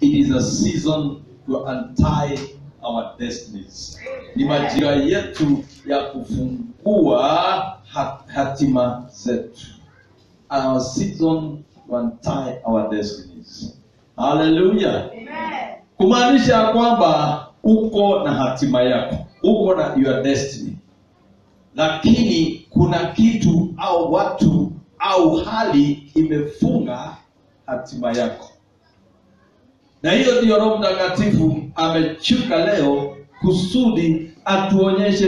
It is a season to untie our destinies. Ni majira yetu ya kufungua hatima zetu. Our season to untie our destinies. Hallelujah. Amen. Kumaanisha kwamba uko na hatima yako, uko na your destiny. Lakini kuna kitu au watu au hali imefunga hatima yako. Na hiyo ndio Roho Mtakatifu amechuka leo kusudi atuonyeshe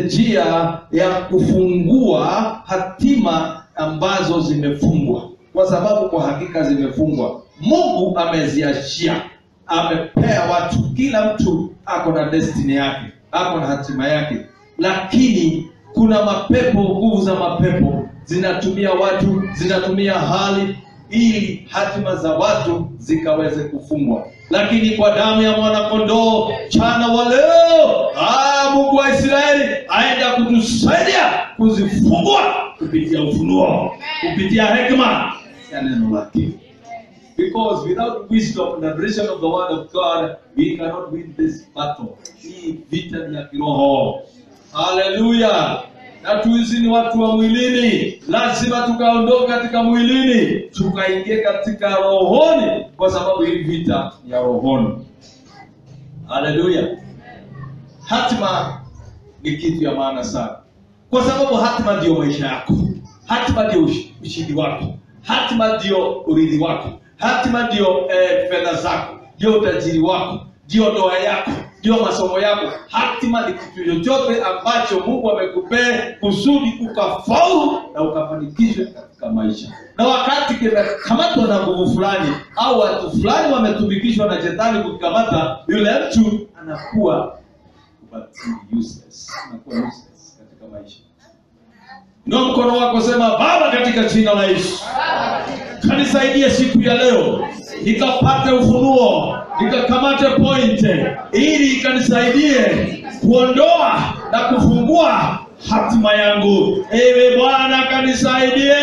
njia ya kufungua hatima ambazo zimefungwa. Kwa sababu kwa hakika zimefungwa. Mungu ameziachia, amepea watu, kila mtu ako na destiny yake, ako na hatima yake. Lakini kuna mapepo, nguvu za mapepo zinatumia watu, zinatumia hali ili hatima za watu zikaweze kufungwa. Lakini kwa damu ya mwana kondoo chana wa leo, Mungu wa Israeli aenda kutusaidia kuzifungua kupitia ufunuo, kupitia hekima ya neno lake. Because without wisdom and the revelation of the word of God, we cannot win this battle. Hii vita ni ya kiroho. Hallelujah. Na tuizi ni watu wa mwilini. Lazima tukaondoka katika mwilini, tukaingia katika rohoni, kwa sababu hii vita ni ya rohoni. Hallelujah. Hatima ni kitu ya maana sana. Kwa sababu hatima ndio maisha yako. Hatima ndio ushindi wako. Hatima ndio urithi wako. Hatima ndio fedha zako, ndio utajiri wako, ndio ndoa yako, ndio masomo yako. Hatima ni kitu chochote ambacho Mungu amekupea kusudi ukafaulu na ukafanikishwe katika maisha. Na wakati kimekamatwa na nguvu fulani au watu fulani wametumikishwa na shetani kukamata, yule mtu anakuwa useless, anakuwa useless katika maisha. Ndio mkono wako sema, Baba katika jina la Yesu, kanisaidie siku ya leo nikapate ufunuo, nikakamate point ili kanisaidie kuondoa na kufungua hatima yangu. Ewe Bwana kanisaidie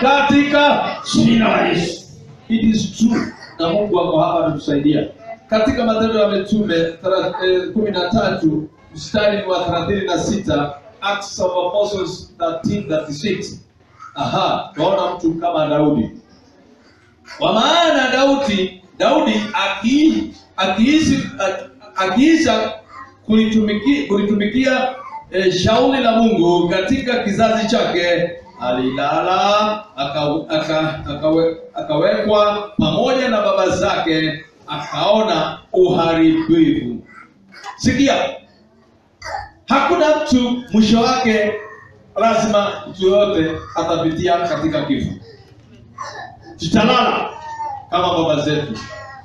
katika jina la Yesu. It is true. Na Mungu wako hapa anatusaidia. Katika Matendo ya Mitume 13 mstari wa 36, Acts of Apostles 13:36. Tunaona mtu kama Daudi. Kwa maana Daudi akiisha kulitumikia shauri la Mungu katika kizazi chake, alilala akawekwa pamoja na baba zake, akaona uharibifu. Sikia, hakuna mtu mwisho wake, lazima mtu yote atapitia katika kifo. Tutalala kama baba zetu.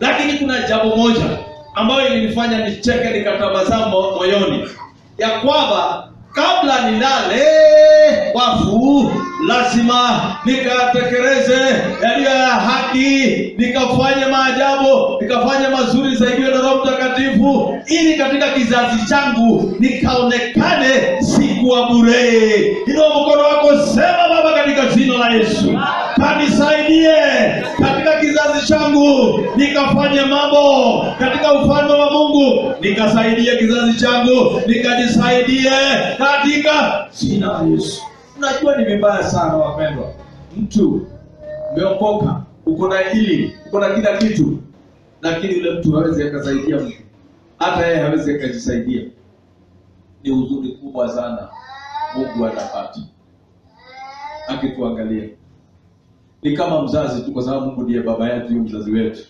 Lakini kuna jambo moja ambayo ilinifanya nicheke nikatabasamu moyoni, ya kwamba kabla nilale wafu lazima nikatekeleze yaliyo ya haki, nikafanye maajabu, nikafanye mazuri zaidi na Roho Mtakatifu, ili katika kizazi changu nikaonekane sikuwa bure. Ndio mkono wako sema, Baba katika jina la Yesu, kanisaidie katika kizazi changu nikafanye mambo katika ufalme wa Mungu, nikasaidie kizazi changu, nikajisaidie katika jina la Yesu. Unajua ni vibaya sana wapendwa, mtu umeokoka, uko na hili, uko na kila kitu, lakini yule mtu hawezi akasaidia mtu, hata yeye hawezi akajisaidia. Ni uzuri kubwa sana Mungu anapata akituangalia. Ni kama mzazi tu, kwa sababu Mungu ndiye baba yetu, mzazi wetu.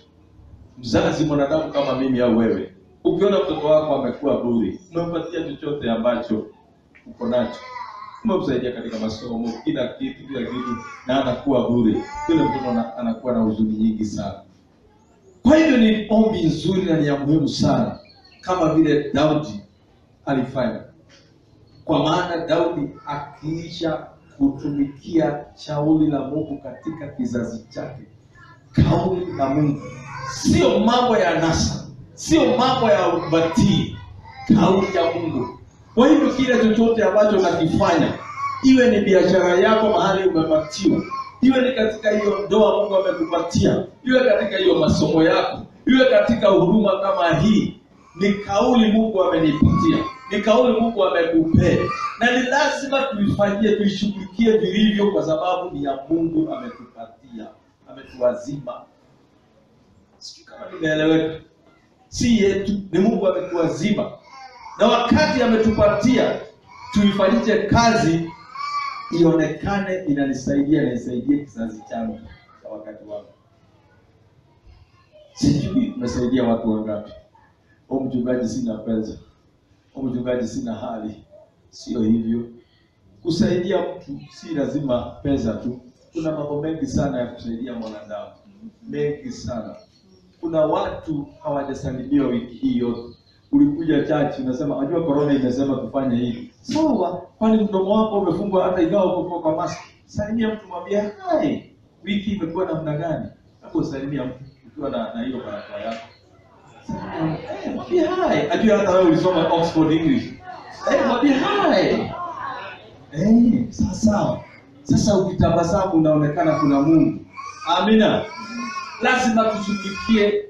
Mzazi mwanadamu kama mimi au wewe, ukiona mtoto wako amekuwa bure, umempatia chochote ambacho uko nacho, umemsaidia katika masomo, kila kitu, na anakuwa bure, yule mtoto anakuwa na huzuni nyingi sana. Kwa hivyo ni ombi nzuri na ni ya muhimu sana, kama vile Daudi alifanya. Kwa maana Daudi akiisha kutumikia shauri la Mungu katika kizazi chake, kauli la Mungu, sio mambo ya nasa, sio mambo ya ubatili, kauli ya Mungu. Kwa hivyo kile chochote ambacho unakifanya, iwe ni biashara yako mahali umepatiwa, Iwe ni katika hiyo ndoa Mungu amekupatia, iwe katika hiyo masomo yako, iwe katika huduma kama hii, ni kauli Mungu amenipatia, ni kauli Mungu amekupea, na ni lazima tuifanyie, tuishughulikie vilivyo, kwa sababu ni ya Mungu ametupatia, ametuazima. Sijui kama nimeeleweka. Si yetu, ni Mungu ametuazima, na wakati ametupatia tuifanyie kazi, ionekane inanisaidia, inaisaidia kizazi changu cha wakati wangu. Sijui umesaidia watu wangapi. Mchungaji sina pesa, mchungaji sina hali. Sio hivyo. Kusaidia mtu si lazima pesa tu. Kuna mambo mengi sana ya kusaidia mwanadamu, mengi sana. Kuna watu hawajasalimiwa wiki hii yote. Ulikuja church unasema unajua corona imesema tufanye hivi. Sawa, kwani mdomo wako umefungwa hata ingawa uko kwa mask? Salimia mtu, mwambie hai. Wiki imekuwa namna gani? Hapo salimia mtu ukiwa na hiyo barakoa yako. Mwambie hai. Ajua hata wewe ulisoma Oxford English. Mwambie hai. Sasa ukitabasamu unaonekana kuna Mungu. Amina. Lazima tushughulikie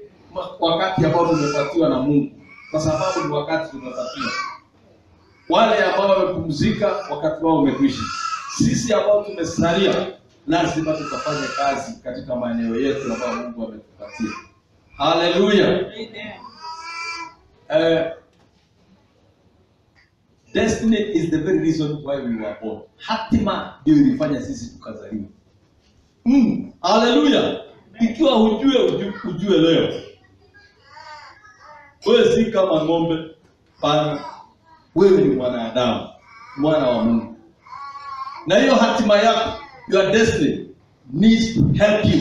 wakati ambao tumepatiwa na Mungu, kwa sababu ni wakati tumepatiwa. Wale ambao wamepumzika wakati wao umekwisha. Sisi ambao tumesalia lazima tukafanye kazi katika maeneo yetu ambayo Mungu ametupatia. Hallelujah. Amen. Destiny is the very reason why we were born. Hatima ndio ilifanya sisi tukazaliwa. Hallelujah. Ikiwa ujue leo. Wewe si kama ng'ombe, pana. Wewe ni mwanadamu, mwana wa Mungu. Na hiyo hatima yako, your destiny needs to help you.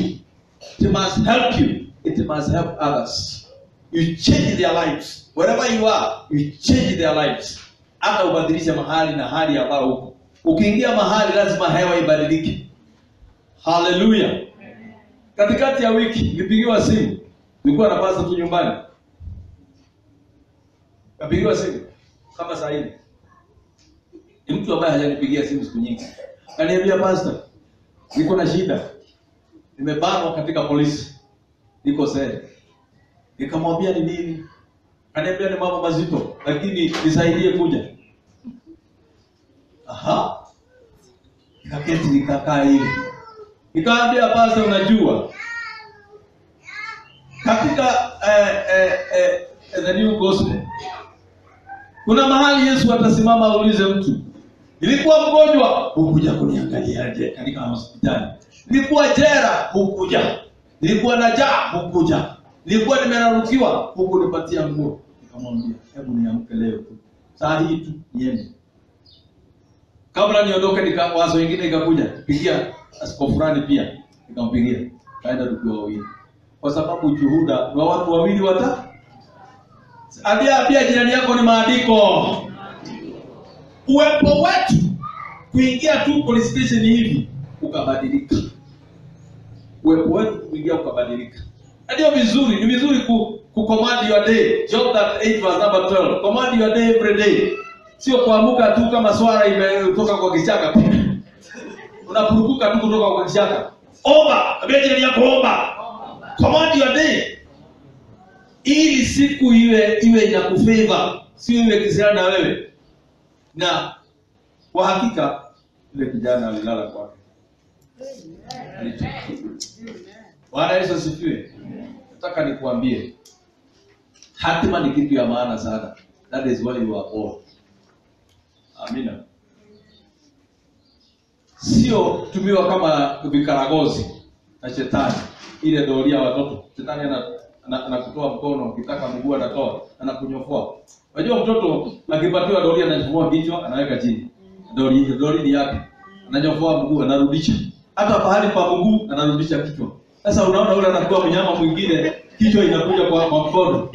It must help you. It must help others. You change their lives. Wherever you are, you change their lives. Hata ubadilishe mahali na hali ambayo uko. Ukiingia mahali lazima hewa ibadilike. Hallelujah. Katikati ya wiki nilipigiwa simu. Nilikuwa na pastor tu nyumbani. Kapigiwa simu kama saa hii. Ni mtu ambaye hajanipigia simu siku nyingi. Kaniambia pastor, niko na shida. Nimebanwa katika polisi. Niko sasa. Nikamwambia ni nini? Kaniambia ni mambo mazito, lakini nisaidie kuja. Nikaketi nikakaa hivi. Nikamwambia pastor, unajua katika the new gospel kuna mahali Yesu atasimama aulize mtu, nilikuwa mgonjwa hukuja kuniangaliaje katika hospitali? Nilikuwa jera hukuja. Nilikuwa na njaa hukuja. Nilikuwa nimerarukiwa hukunipatia nguo. Nikamwambia hebu niamke leo tu. Saa hii tu niende. Kabla niondoke wazo wengine ikakuja. Pigia askofu fulani pia. Nikampigia. Kaenda tukiwa wawili. Kwa sababu juhuda wa watu wawili Ambia jirani yako ni maandiko. Uwepo wetu kuingia tu police station hivi ukabadilika. Uwepo wetu kuingia ukabadilika. Ndio vizuri, ni vizuri ku command your day. Job that 8 verse number 12. Command your day every day. Sio kuamuka tu kama swara imetoka kwa kichaka. Unapurukuka tu kutoka kwa kichaka. Omba, ambia jirani yako omba. Command your day. Ili siku iwe inakufavor, sio iwe kisiana na wewe. Na kwa hakika ile kijana alilala kwake. Bwana Yesu asifiwe. Nataka nikuambie hatima ni kitu ya maana sana. That is why you are born. Amina. Sio tumiwa kama vikaragozi na shetani. Ile doria watoto. Shetani anakutoa mkono, ukitaka mguu anatoa, anakunyofoa. Unajua mtoto akipatiwa doria anachukua kichwa, anaweka chini. Doria ni yake. Ananyofoa mguu, anarudisha. Hata pahali pa mguu anarudisha kichwa. Sasa unaona yule anakuwa mnyama mwingine, kichwa inakuja kwa mkono.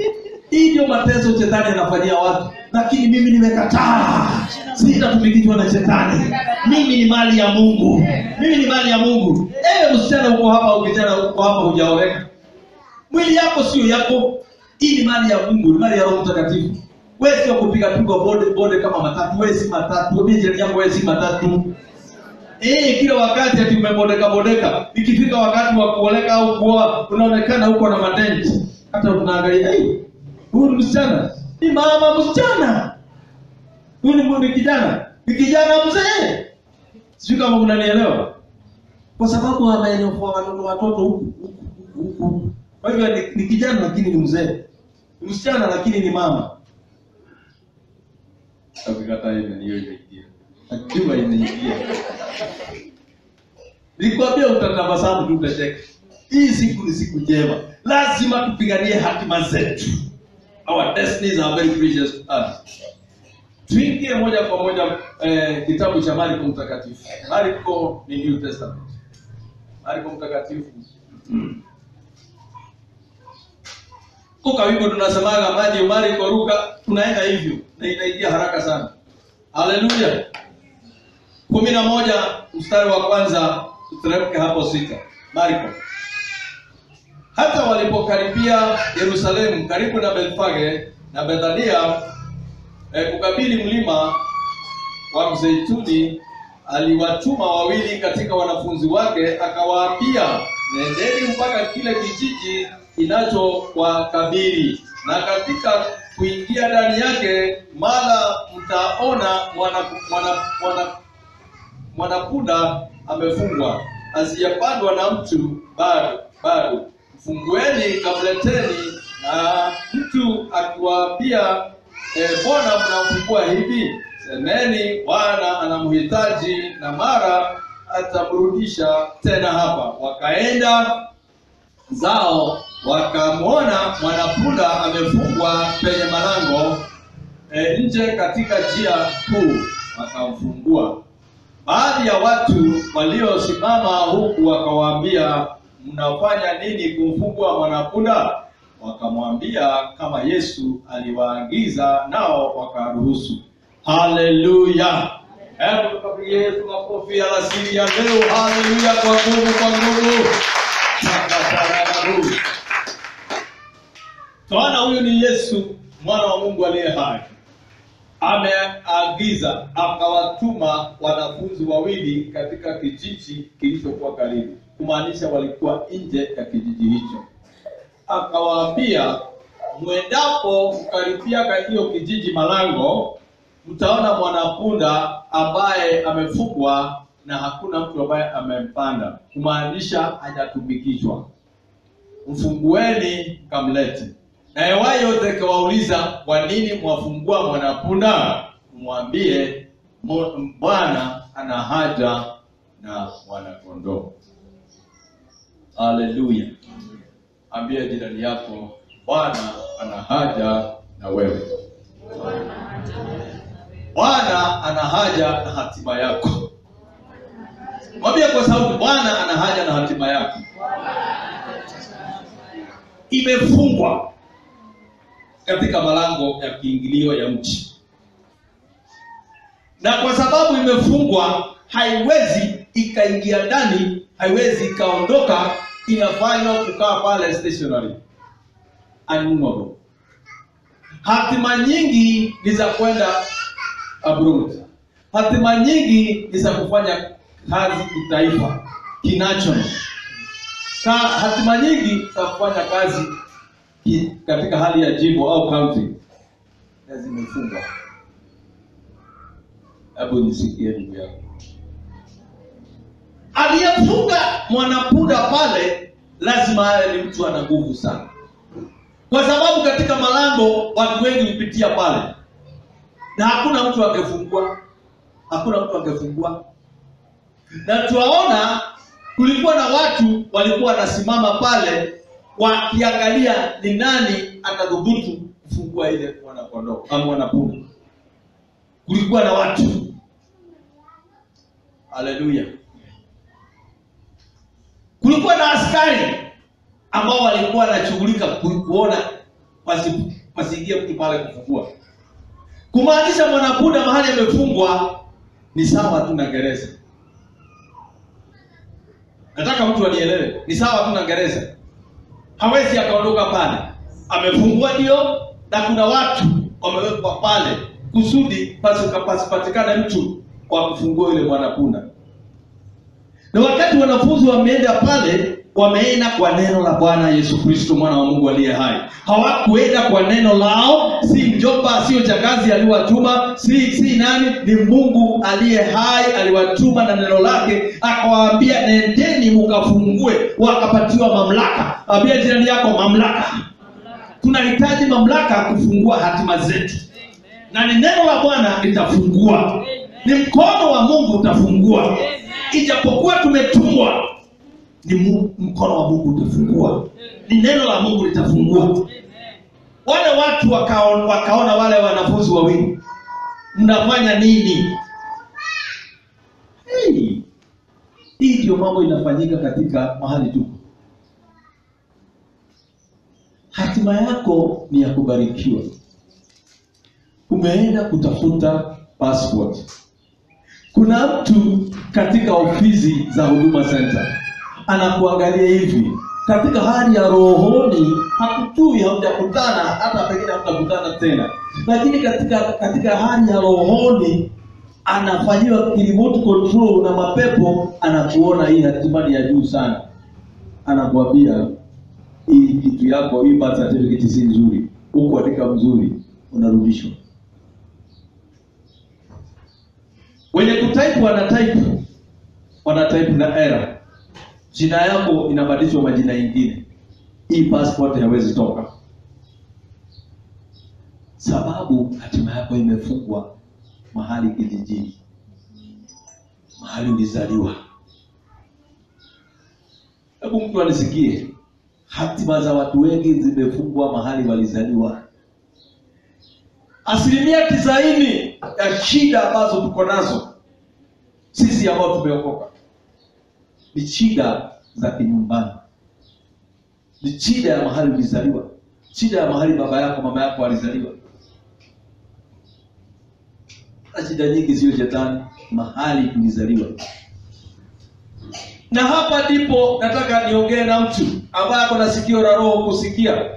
Hii ndio mateso shetani anafanyia watu. Lakini mimi nimekataa. Sitatumikishwa na shetani. Mimi ni mali ya Mungu. Mimi ni mali ya Mungu. Msichana uko hapa, ukijana uko hapa hujaoleka. Mwili yako sio yako. Hii ni mali ya Mungu, ni mali ya Roho Mtakatifu. Wewe sio kupiga bode kama matatu, wewe si matatu. Wewe jirani yako wewe si matatu. Kila wakati ati umebodeka. Ikifika wakati wa kuoleka au kuoa, unaonekana huko na madenti. Hata tunaangalia, huyu msichana, ni mama msichana. Huyu ni kijana. Ni kijana mzee. Sijui kama mnanielewa. Kwa sababu amenyofoa watoto huku. Kwa hivyo ni kijana lakini ni mzee. Ni msichana lakini ni mama. Ukikataa hiyo ni hiyo inaingia. Akiwa inaingia. Nikwambia utatabasamu tu utacheka. Hii siku ni siku njema. Lazima tupiganie hatima zetu. Our destinies are very precious to us. Tuingie moja kwa moja kitabu cha Marko Mtakatifu. Marko ni New Testament. Marko Mtakatifu. Kwa hivyo tunasemaga maji Marko Luka tunaenda hivyo na inaingia haraka sana. Haleluya. 11 mstari wa kwanza tuteremke hapo 6. Marko. Hata walipokaribia Yerusalemu karibu na Bethfage na Bethania kukabili mlima wa Mzeituni, aliwatuma wawili katika wanafunzi wake akawaambia, nendeni mpaka kile kijiji kinachowakabili, na katika kuingia ndani yake mara mtaona mwanapunda amefungwa, asiyepandwa na mtu bado. Fungueni kamleteni. Na mtu akiwaambia, mbona mnamfungua hivi? Semeni, Bwana anamhitaji na mara atamrudisha tena hapa. Wakaenda zao wakamwona mwanapunda amefungwa penye malango nje katika njia kuu, wakamfungua. Baadhi ya watu waliosimama huku wakawaambia, mnafanya nini kumfungua mwanapunda? Wakamwambia kama Yesu aliwaagiza, nao wakaruhusu. Haleluya. Hebu tukapigie Yesu makofi alasiri ya leo. Haleluya, kwa nguvu. Tunaona huyu ni Yesu mwana wa Mungu aliye hai. Ameagiza akawatuma wanafunzi wawili katika kijiji kilichokuwa karibu. Kumaanisha walikuwa nje ya kijiji hicho. Akawaambia, mwendapo kukaribia katika hiyo kijiji malango, mtaona mwanapunda ambaye amefungwa na hakuna mtu ambaye amempanda. Kumaanisha hajatumikishwa. Mfungueni kamlete. Na Yewayo yote kawauliza, kwa nini mwafungua mwanapunda? Mwambie, Bwana ana haja na wanakondoo. Haleluya. Ambia jirani yako, Bwana ana haja na wewe. Bwana ana haja na hatima yako. Mwambie kwa sauti, Bwana ana haja na hatima yako. Imefungwa katika malango ya kiingilio ya mji. Na kwa sababu imefungwa, haiwezi ikaingia ndani, haiwezi ikaondoka, inafanywa kukaa pale stationary. Unmovable. Hatima nyingi ni za kwenda abroad. Hatima nyingi ni za kufanya kazi kitaifa, kinational. Hatima nyingi za kufanya kazi katika hali ya jimbo au county zimefungwa. Hebu nisikie ndugu yako. Aliyefunga mwanapunda pale lazima awe ni mtu ana nguvu sana. Kwa sababu katika malango watu wengi hupitia pale. Na hakuna mtu angefungua. Na tuwaona kulikuwa na watu walikuwa wanasimama pale wakiangalia ni nani atathubutu kufungua ile mwanakondoo au mwanapunda. Kulikuwa na watu. Haleluya. Kulikuwa na askari ambao walikuwa wanashughulika kuona pasiingie mtu pale kufungua. Kumaanisha mwanapunda mahali amefungwa ni sawa tu na gereza. Nataka mtu anielewe, ni sawa tu na gereza. Hawezi akaondoka pale. Amefungwa ndio, na kuna watu wamewekwa pale kusudi pasipatikane mtu kwa kufungua ile mwanapunda. Na wakati wanafunzi wameenda pale, wameenda kwa neno la Bwana Yesu Kristo mwana wa Mungu aliye hai. Hawakuenda kwa neno lao, si mjomba, sio chakazi aliwatuma, si nani, ni Mungu aliye hai aliwatuma na neno lake, akawaambia nendeni mkafungue, wakapatiwa mamlaka. Ambia jirani yako mamlaka. Tunahitaji mamlaka kufungua hatima zetu. Na ni neno la Bwana litafungua. Ni mkono wa Mungu utafungua. Ijapokuwa tumetumwa, ni mkono wa Mungu utafungua. Ni neno la Mungu litafungua. Wale watu wakaona wale wanafunzi wawili, mnafanya nini? Hii ndio mambo inafanyika katika mahali tuko. Hatima yako ni ya kubarikiwa. Umeenda kutafuta passport. Kuna mtu katika ofisi za Huduma Center anakuangalia hivi, katika hali ya rohoni hakujui, hamjakutana, hata pengine hamtakutana tena, lakini katika hali ya rohoni anafanyiwa remote control na mapepo, anakuona hii hatima ya juu sana, anakuambia hii kitu yako, hii birth certificate si nzuri, huko katika mzuri, unarudishwa. Wenye kutype wanatype na error. Jina yako inabadilishwa majina mengine. Hii passport haiwezi toka. Sababu hatima yako imefungwa mahali kijijini. Mahali ulizaliwa. Hebu mtu anisikie. Hatima za watu wengi zimefungwa mahali walizaliwa. 90% ya shida ambazo tuko nazo sisi ambao tumeokoka ni shida za kinyumbani. Ni shida ya mahali ulizaliwa. Shida ya mahali baba yako, mama yako walizaliwa. Na shida nyingi sio shetani, mahali ulizaliwa. Na hapa ndipo nataka niongee na mtu ambaye ako na sikio la roho kusikia.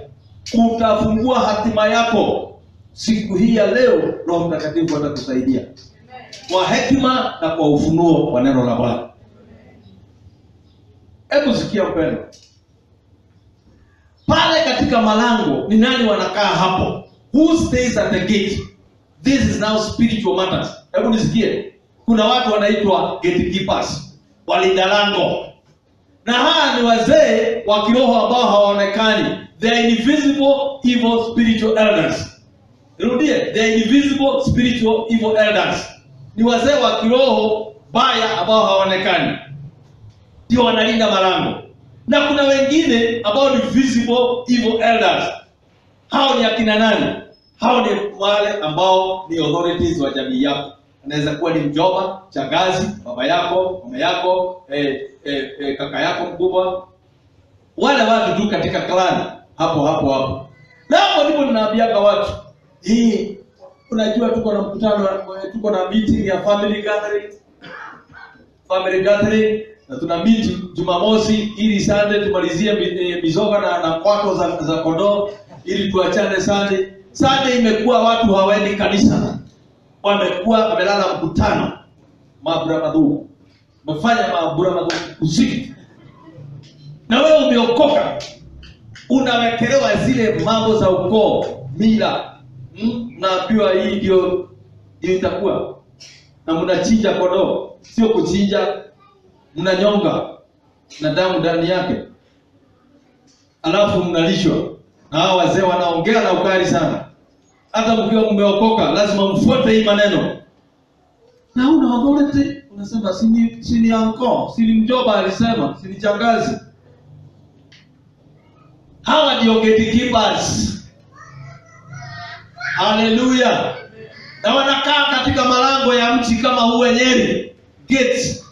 Utafungua hatima yako siku hii ya leo. Roho Mtakatifu atakusaidia kwa hekima na kwa ufunuo wa neno la Bwana. Hebu sikia mpendwa. Pale katika malango ni nani wanakaa hapo? Who stays at the gate? This is now spiritual matters. Hebu nisikie. Kuna watu wanaitwa gatekeepers, walinda lango. Na hawa ni wazee wa kiroho ambao hawaonekani. They are invisible evil spiritual elders. Rudie, they are invisible spiritual evil elders. Ni wazee wa kiroho baya ambao hawaonekani. Ndio wanalinda malango. Na kuna wengine ambao ni visible evil elders. Hao ni akina nani? Hao ni wale ambao ni authorities wa jamii yako. Anaweza kuwa ni mjomba, shangazi, baba yako, mama yako, kaka yako mkubwa. Wale watu tu katika clan hapo. Na hapo ndipo ninaambiaga watu, unajua tuko na mkutano, tuko na meeting ya family gathering, na tuna meet Jumamosi ili Sunday tumalizie mizoga na kwato za kondoo ili tuachane Sunday. Sunday imekuwa watu hawaendi kanisa. Wamelala mkutano. Maburamadhu. Mfanya maburamadhu usiku. Na wewe umeokoka. Unawekelewa zile mambo za ukoo, mila. Naambiwa hii ndio itakuwa. Na mnachinja kondoo, sio kuchinja, mnanyonga na damu ndani yake. Alafu mnalishwa. Na hao wazee wanaongea na ukali sana. Hata mkiwa mmeokoka lazima mfuate hii maneno. Na una authority, unasema sini anko, sini mjomba alisema, sini changazi. Hawa ndio gatekeepers. Hallelujah. Na wanakaa katika malango ya mji kama huu Nyeri. Gates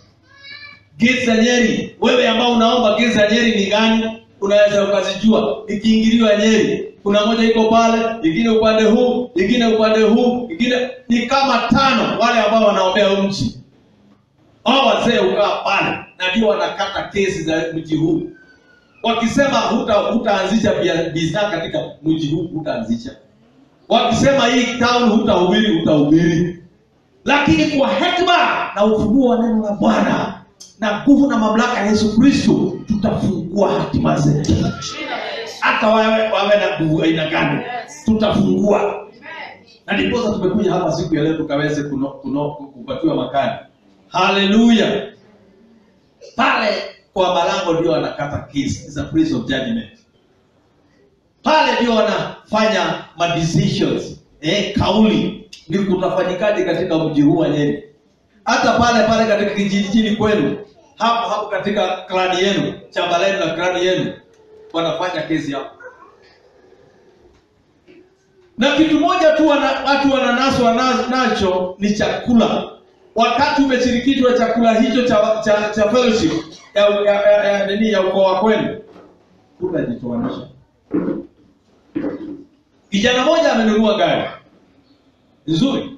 za Nyeri. Wewe ambao unaomba gates za Nyeri ni gani? Unaweza ukazijua. Ikiingiliwa Nyeri, kuna moja iko pale, nyingine upande huu, nyingine upande huu, nyingine ni kama 5 wale ambao wanaombea mji. Hao wazee ukaa pale na ndio wanakata kesi za mji huu. Wakisema hutaanzisha biashara katika mji huu, hutaanzisha. Wakisema hii town hutahubiri. Lakini kwa hekima na ufunuo wa neno la Bwana na nguvu na mamlaka ya Yesu Kristo tutafungua hatima zetu. Hata wawe na nguvu aina gani, tutafungua. Na ndipo tumekuja hapa siku ya leo tukaweze kupatiwa makani. Haleluya. Pale kwa malango ndio wanakata case, is a place of judgment. Pale ndio wanafanya ma decisions, kauli ni kutafanyikaje katika mji huu wa Nyeri. Hata pale katika kijiji kwenu, hapo katika klani yenu, chama lenu na klani yenu wanafanya kesi hapo. Na kitu moja tu watu wananaswa nacho ni chakula. Wakati umeshirikishwa chakula hicho cha fellowship ya ukoo kwenu, utajitoanisha. Kijana mmoja amenunua gari nzuri,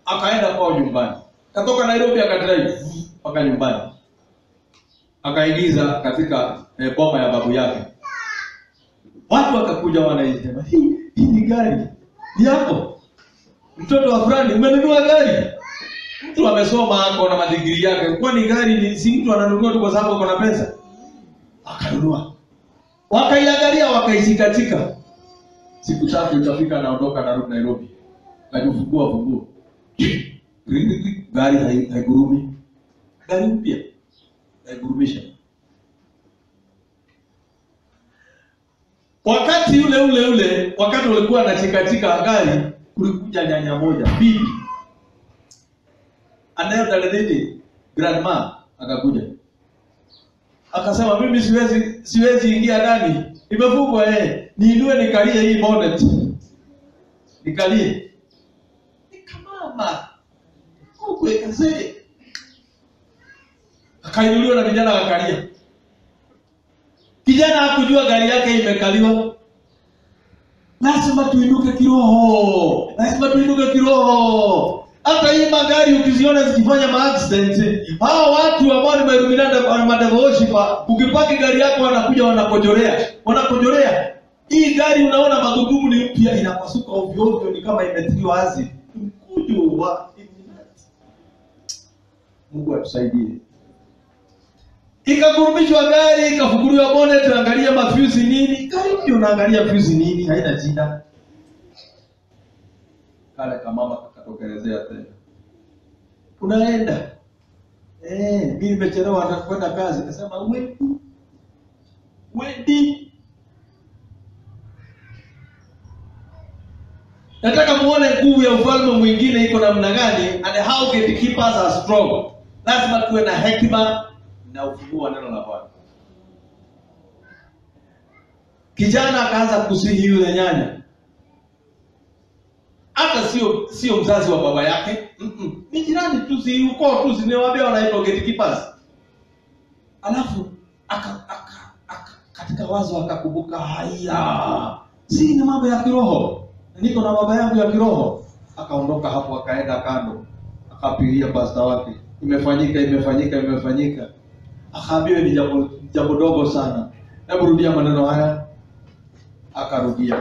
akaenda kwao nyumbani. Katoka Nairobi akadrive mpaka nyumbani. Akaingiza katika boma ya babu yake. Watu wakakuja wanaisema, hii ni gari ni yako, mtoto wa fulani, umenunua gari. Mtu amesoma ako na madigrii yake, kwani gari ni si mtu ananunua tu kwa sababu ako na pesa? Akanunua. Wakaiangalia wakaishikatika. Siku tatu itafika anaondoka narudi Nairobi. Akajifungua funguo. Gari haigurumi. Gari mpya haigurumisha. Wakati ule wakati walikuwa anachikatika gari, kulikuja nyanya moja, bibi anayetalelete grandma akakuja. Akasema, mimi siwezi ingia ndani, imefungwa niinue nikalie hii bonnet. Nikalie. Nikamama. Ukwe kazee. Akainuliwa na vijana wakalia. Kijana hakujua gari yake imekaliwa. Lazima tuinuke kiroho. Hata hii magari ukiziona zikifanya accident, hao watu ambao ni madevoshi ukipaki gari yako wanakuja wanakojorea. Hii gari unaona magurudumu ni mpya, inapasuka ovyo ni kama imetiliwa azi. Mkujo wa Mungu atusaidie. Ikagurumishwa gari, ikafunguliwa bonnet, angalia mafuse nini. Gari ndio unaangalia fuse nini, haina shida. Kale kama mama akatokelezea tena. Unaenda. Mimi nimechelewa kwenda kazi. Akasema wendi. Nataka muone nguvu ya ufalme mwingine iko namna gani, and how gatekeepers are strong. Lazima tuwe na hekima na ufunuo wa neno la Bwana. Kijana akaanza kusihi yule nyanya. Hata sio mzazi wa baba yake. Ni jirani tu, si uko tu, niwaambia wanaitwa gatekeepers. Alafu katika wazo akakumbuka, haya, si ni mambo ya kiroho. Niko na baba yangu ya kiroho. Akaondoka hapo akaenda kando. Akapigia pastor wake. Imefanyika. Akaambiwa ni jambo dogo sana. Hebu rudia maneno haya. Akarudia.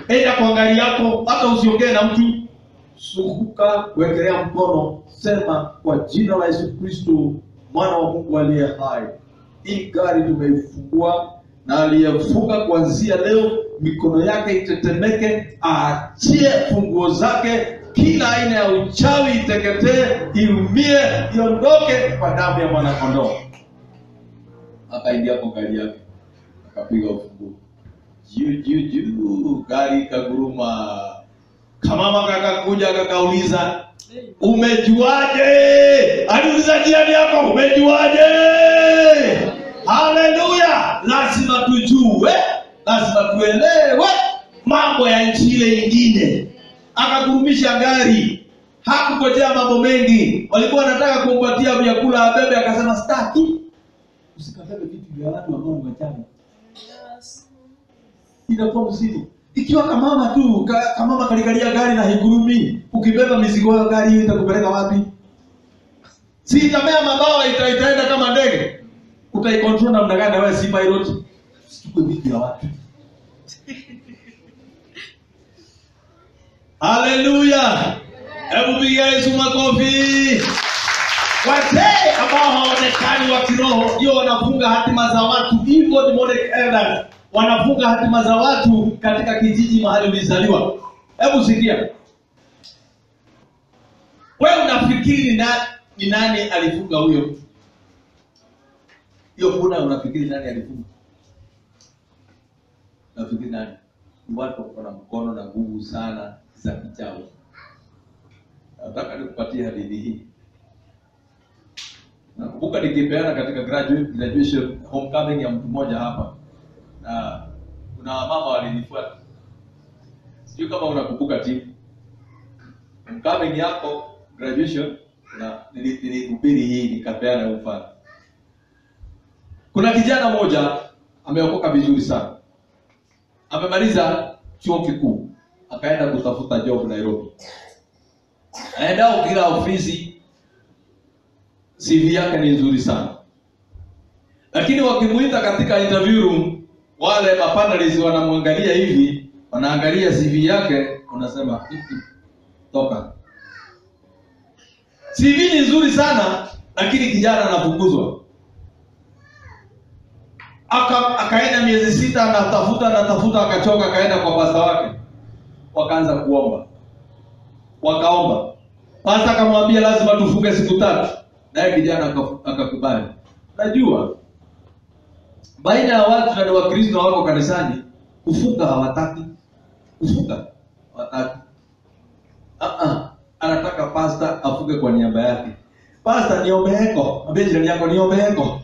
Enda kwa gari yako, hata usiongee na mtu. Sukuka, wekelea mkono, sema kwa jina la Yesu Kristo, mwana wa Mungu aliye hai. Hii gari tumeifungua, na aliyefunga kuanzia leo mikono yake itetemeke, aachie funguo zake, kila aina ya uchawi iteketee, iumie, iondoke kwa damu ya mwana kondoo. Akaingia kwa gari yake, akapiga ufunguo. Juu gari kaguruma. Kama akakuja akauliza, umejuaje? Aliuliza jirani yako, umejuaje? Haleluya! Lazima tujue, lazima tuelewe mambo ya nchi ile nyingine. Akagurumisha gari. Hakungojea mambo mengi. Walikuwa wanataka kumpatia vyakula abebe, akasema sitaki. Usikabebe vitu vya watu ambao wamechana. Inakuwa mzigo. Ikiwa kama mama kalikalia gari na higurumi, ukibeba mizigo ya gari hiyo itakupeleka wapi? Si itamea mabawa, itaenda kama ndege. Utaikontrol na namna gani wewe si pilot? Usichukue vitu vya watu. Haleluya! Hebu pigia Yesu makofi. Wazee ambao hawaonekani wa kiroho ndio wanafunga hatima za watu. Hivyo demonic elders wanafunga hatima za watu katika kijiji mahali ulizaliwa. Hebu sikia. Wewe unafikiri ni nani alifunga huyo? Hiyo kuna unafikiri nani alifunga? Nafikiri nani? Ni watu wana mkono na nguvu sana za kichawi. Nataka nikupatie hadithi hii. Nakumbuka nikipeana katika graduation homecoming ya mtu mmoja hapa. Na kuna mama walinifuata. Sio kama unakumbuka timu. Homecoming yako graduation na nilihubiri hii nikapeana mfano. Kuna kijana mmoja ameokoka vizuri sana. Amemaliza chuo kikuu, akaenda kutafuta job Nairobi. Aenda kila ofisi, CV yake ni nzuri sana. Lakini wakimuita katika interview room, wale mapanelists wanamwangalia hivi, wanaangalia CV yake, wanasema toka. CV ni nzuri sana, lakini kijana anafukuzwa. Akaenda miezi 6 anatafuta akachoka, akaenda kwa pasta wake. Wakaanza kuomba. Wakaomba. Pasta akamwambia lazima tufunge siku 3. Naye kijana akakubali. Najua baina ya watu na Wakristo wako kanisani kufunga hawataki. Kufunga hawataki. Anataka pasta afunge kwa niaba yake. Pasta niombeeko, mwambie jirani yako niombeeko.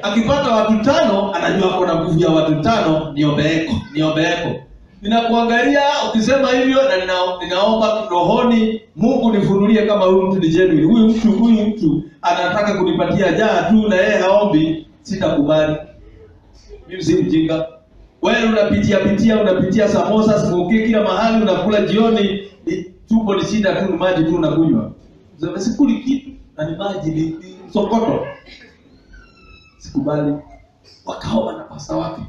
Akipata watu 5 anajua ako na nguvu ya watu 5, niombeeko. Ninakuangalia ukisema hivyo na ninaomba rohoni Mungu nifunulie kama huyu mtu ni genuine. Huyu mtu anataka kunipatia jaa tu na yeye haombi, sitakubali. Mimi si mjinga. Wewe unapitia samosa, smoke kila mahali unakula jioni, tumbo ni shida tu, maji tu unakunywa. Sasa sikuli kitu na ni maji ni sokoto. Sikubali. Wakaomba na pasta wake.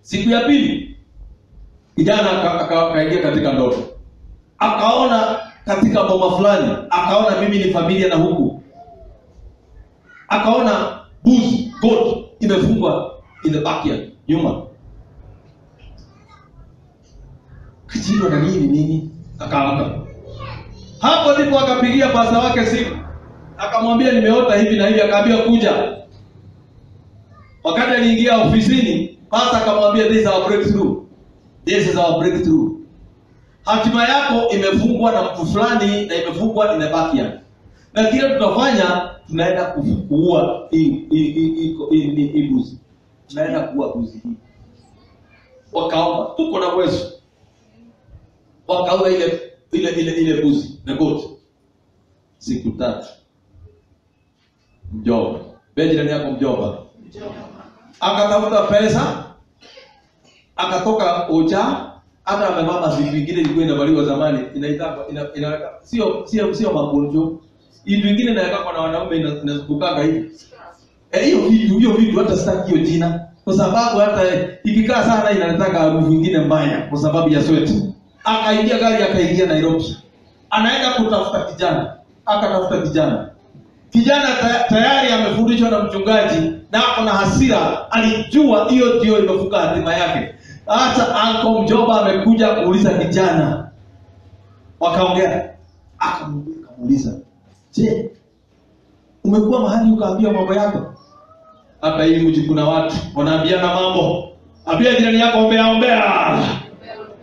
Siku ya pili kijana akaingia katika ndoto. Akaona katika boma fulani, akaona mimi ni familia na huku. Akaona buzi, goat imefungwa in the backyard nyuma. Kijana na nini? Akaamka. Hapo ndipo akapigia pasta wake simu. Akamwambia nimeota hivi na hivi, akaambia kuja. Wakati aliingia ofisini, pasta akamwambia this is our breakthrough. This is our breakthrough. Hatima yako imefungwa na mtu fulani na imefungwa in the backyard. Na kile tutafanya tunaenda kuua hii buzi. Tunaenda kuua buzi hii. Wakaomba, tuko na uwezo. Wakaua ile buzi, the goat. Siku 3. Mjomba. Benjamin yako mjomba. Akatafuta pesa. Akatoka Ocha, hata amemama vitu vingine ilikuwa inavaliwa zamani, inaweka sio magonjo. Hivi vingine inaweka na wanaume inazunguka hivi. Hiyo vitu hata sitaki hiyo jina. Kwa sababu hata ikikaa sana inataka harufu nyingine mbaya kwa sababu ya sweat. Akaingia gari akaingia Nairobi. Anaenda kutafuta kijana. Akatafuta kijana. Kijana tayari amefundishwa na mchungaji na ako na hasira, alijua hiyo ndio imefuka hatima yake. Hata anko mjomba amekuja kuuliza kijana. Wakaongea. Akamuuliza, "Je, umekuwa mahali ukaambia mambo yako?" Hapa hii mji kuna watu wanaambiana mambo. Ambia jirani yako ombea.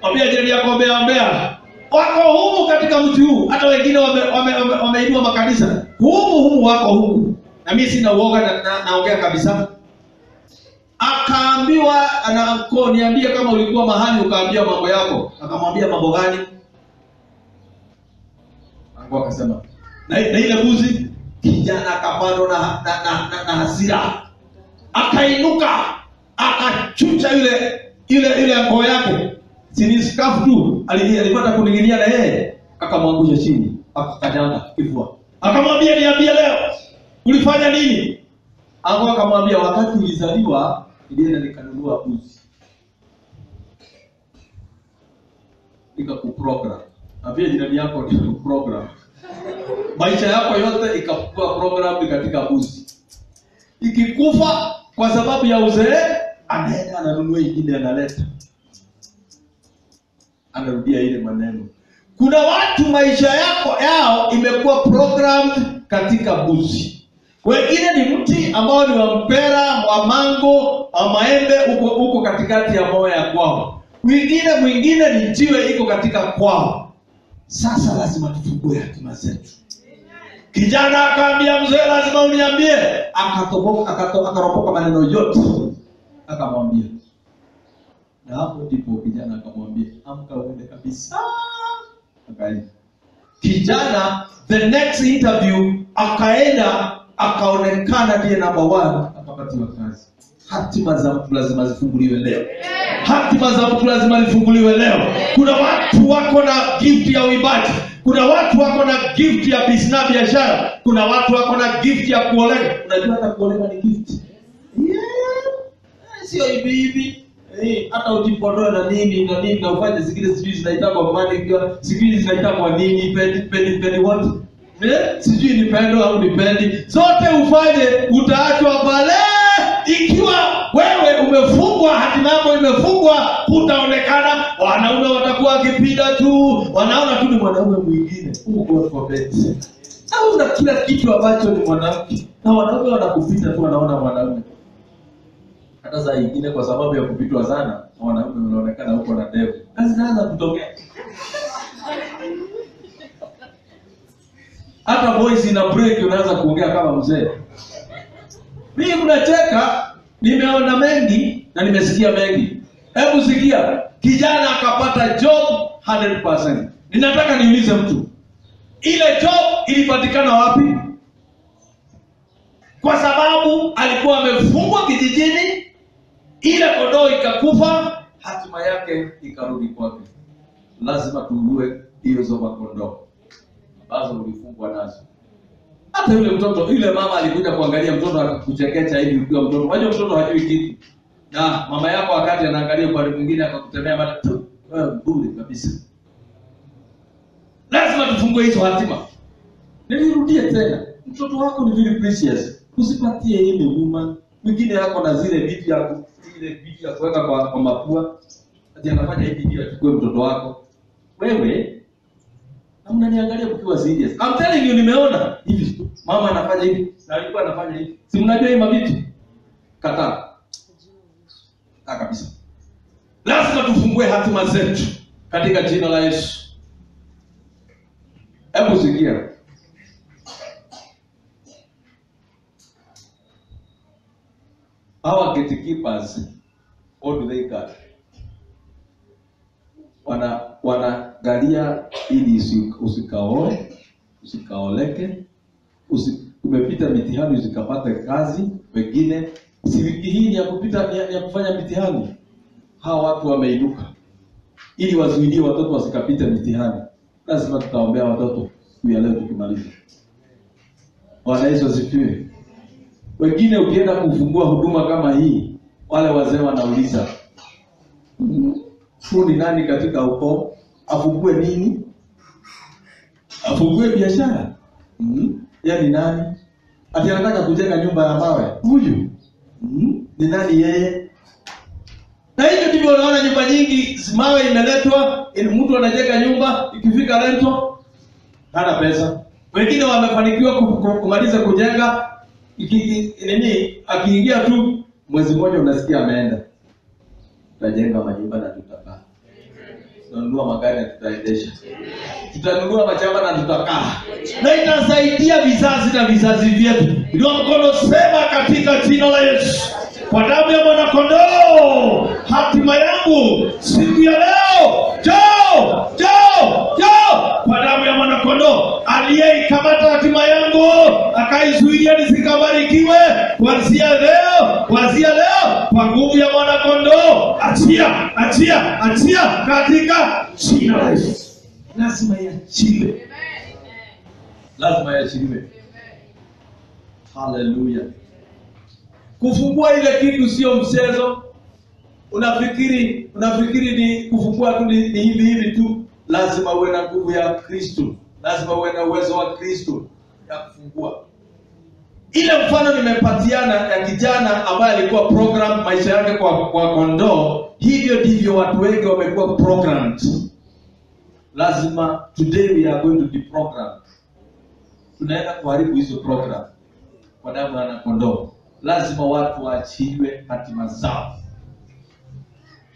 Ambia jirani yako ombea. Wako humu katika mji huu. Hata wengine wameinua makanisa. Humu wako humu. Na mimi sina uoga naongea kabisa. Akaambiwa niambie kama ulikuwa mahali ukaambia mambo yako. Akamwambia mambo gani? Ango akasema, na ile buzi. Kijana akapandwa na hasira. Akainuka, akachucha ile nguo yake. Sini scarf tu, alipata kuningilia na yeye, akamwangusha chini, akakanyanga kifua. Akamwambia niambie leo, ulifanya nini? Ango akamwambia wakati ulizaliwa, nilienda nikanunua buzi. Nikakuprogram. Ambia jirani yako nikuprogram. Maisha yako yote ikakuwa program katika buzi. Ikikufa kwa sababu ya uzee, anaenda ananunua ingine analeta. Anarudia ile maneno. Kuna watu maisha yao imekuwa programmed katika buzi. Wengine ni mti ambao ni wa mpera, wa mango, wa maembe uko katikati ya moyo ya kwao. Mwingine ni jiwe iko katika kwao. Sasa lazima tufungue hatima zetu. Kijana akaambia mzee, lazima uniambie. Akaropoka maneno yote. Akamwambia. Na hapo ndipo kijana akamwambia, amka uende kabisa. Akaenda. Kijana the next interview akaenda, akaonekana ndiye number 1, akapatiwa kazi. Hatima za mtu lazima zifunguliwe leo. Hatima za mtu lazima zifunguliwe leo. Kuna watu wako na gift ya uimbaji. Kuna watu wako na gift ya biashara. Kuna watu wako na gift ya kuoleka. Unajua hata kuoleka ni gift. Sio hivi. Hata ujipondoe na nini na ufanye zingine sijui zinaitwa money, zingine zinaitwa nini, pendi what? Sijui ni pendo au ni pendi. Zote ufanye, utaachwa pale. Ikiwa wewe umefungwa, hatima yako imefungwa, hutaonekana. Wanaume watakuwa wakipinda tu, wanaona tu ni mwanaume mwingine. God forbid. Au na kila kitu ambacho ni mwanamke. Na wanaume wanakupita tu, wanaona mwanaume. Hata saa nyingine kwa sababu ya kupitwa sana, wanaume wanaonekana huko na ndevu. Kazi inaanza kutokea. Hata voice ina break, unaanza kuongea kama mzee. Mimi mnacheka, nimeona mengi na nimesikia mengi. Hebu sikia, kijana akapata job 100%. Ninataka niulize mtu, ile job ilipatikana wapi? Kwa sababu alikuwa amefungwa kijijini, ile kondoo ikakufa, hatima yake ikarudi kwake. Lazima tuue hiyo zoba kondoo ambazo ulifungwa nazo. Hata yule mtoto, yule mama alikuja kuangalia mtoto akakuchekecha hivi ukiwa mtoto. Unajua mtoto hajui kitu. Na mama yako wakati anaangalia upande mwingine akakutemea mara tu, wewe bure kabisa. Lazima tufungue hizo hatima. Nirudie tena. Mtoto wako ni very precious. Usipatie ile woman. Mwingine yako na zile vitu ya kuweka kwa mapua. Ati anafanya hivi ndio achukue mtoto wako. Wewe unaniangalia ukiwa serious. I'm telling you, nimeona hivi. Mama anafanya hivi, na alikuwa anafanya hivi. Si mnajua hii mavitu? Kataa. Kabisa. Lazima tufungue hatima zetu katika jina la Yesu. Hebu sikia. Our gatekeepers, what do they got? Wanagalia ili usikaoe, usikaoleke, umepita mitihani usikapate kazi. Wengine si wiki hii ni ya kupita ya kufanya mitihani. Hawa watu wameinuka ili wazuilie watoto wasikapite mitihani. Lazima tutaombea watoto kwa leo tukimaliza. Bwana Yesu asifiwe. Wengine ukienda kufungua huduma kama hii, wale wazee wanauliza, ni nani katika ukoo? Afungue nini? Afungue biashara? Yeye ni nani? Ati anataka kujenga nyumba ya mawe. Huyu ni nani yeye? Na hiyo ndivyo unaona nyumba nyingi mawe imeletwa, mtu anajenga nyumba, ikifika rento hana pesa. Wengine wamefanikiwa kumaliza kujenga, akiingia tu mwezi mmoja unasikia ameenda. Tutajenga majumba na tutakaa. Tutanunua magari na tutaendesha. Tutanunua mashamba na tutakaa. Na itasaidia vizazi na vizazi vyetu. Ndio mkono sema katika jina la Yesu. Kwa damu ya mwana kondoo, hatima yangu siku ya leo, kwa damu ya mwana kondoo, aliyeikamata hatima yangu akaizuia nisikabarikiwe, kuanzia leo, kwa nguvu ya mwana kondoo, achia katika jina la Yesu. Lazima iachiliwe. Lazima iachiliwe. Hallelujah. Kufungua ile kitu sio mchezo. Unafikiri ni kufungua tu ni hivi tu. Lazima uwe na nguvu ya Kristo. Lazima uwe na uwezo wa Kristo ya kufungua. Ile mfano nimepatiana ya kijana ambaye alikuwa program maisha yake kwa kondoo, hivyo ndivyo watu wengi wamekuwa programmed. Lazima today we are going to be programmed. Tunaenda kuharibu hizo program kwa damu ya kondoo. Lazima watu waachiliwe hatima zao.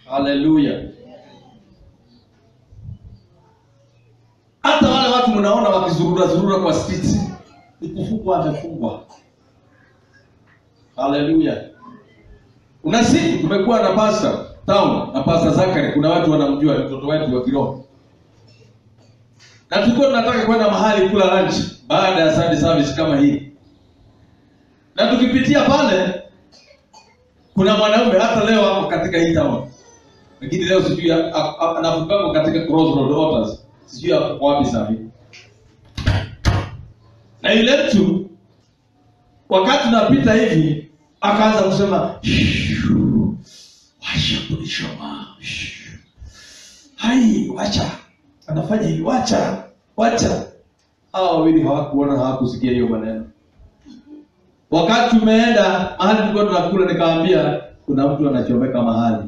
Hallelujah. Hata wale watu mnaona wakizurura kwa streets, ni kufungwa amefungwa. Hallelujah. Una siku tumekuwa na pastor town na pastor Zakari, kuna watu wanamjua, mtoto wetu wa kiroho. Na tulikuwa tunataka kwenda mahali kula lunch baada ya Sunday service kama hii. Na tukipitia pale kuna mwanaume hata leo hapo katika hii town. Lakini leo sijui anafunga katika Crossroad Altars. Sijui hapo wapi sasa. Na yule mtu wakati tunapita hivi akaanza kusema wacha kunishoma. Hai, wacha. Anafanya hivi, wacha. Hao wili hawakuona, hawakusikia hiyo maneno. Wakati tumeenda mahali tulikuwa tunakula, nikaambia kuna mtu anachomeka mahali.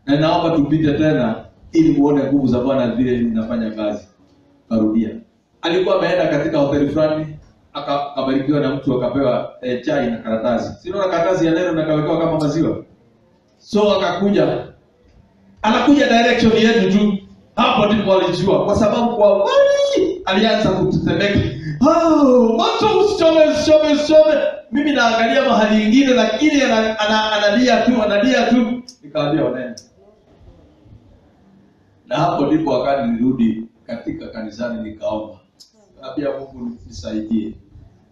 Na naomba tupite tena ili muone nguvu za Bwana vile zinafanya kazi. Karudia. Alikuwa ameenda katika hoteli fulani, akabarikiwa na mtu akapewa chai na karatasi. Sio na karatasi ya neno na kawekewa kama maziwa. So akakuja. Anakuja direction yetu tu. Hapo ndipo alijua kwa sababu kwa wali alianza kutetemeka. Macho usichome. Mimi naangalia mahali nyingine lakini analia tu. Nikaambia oneni. Na hapo ndipo wakati nirudi katika kanisani nikaomba. Naambia Mungu nisaidie.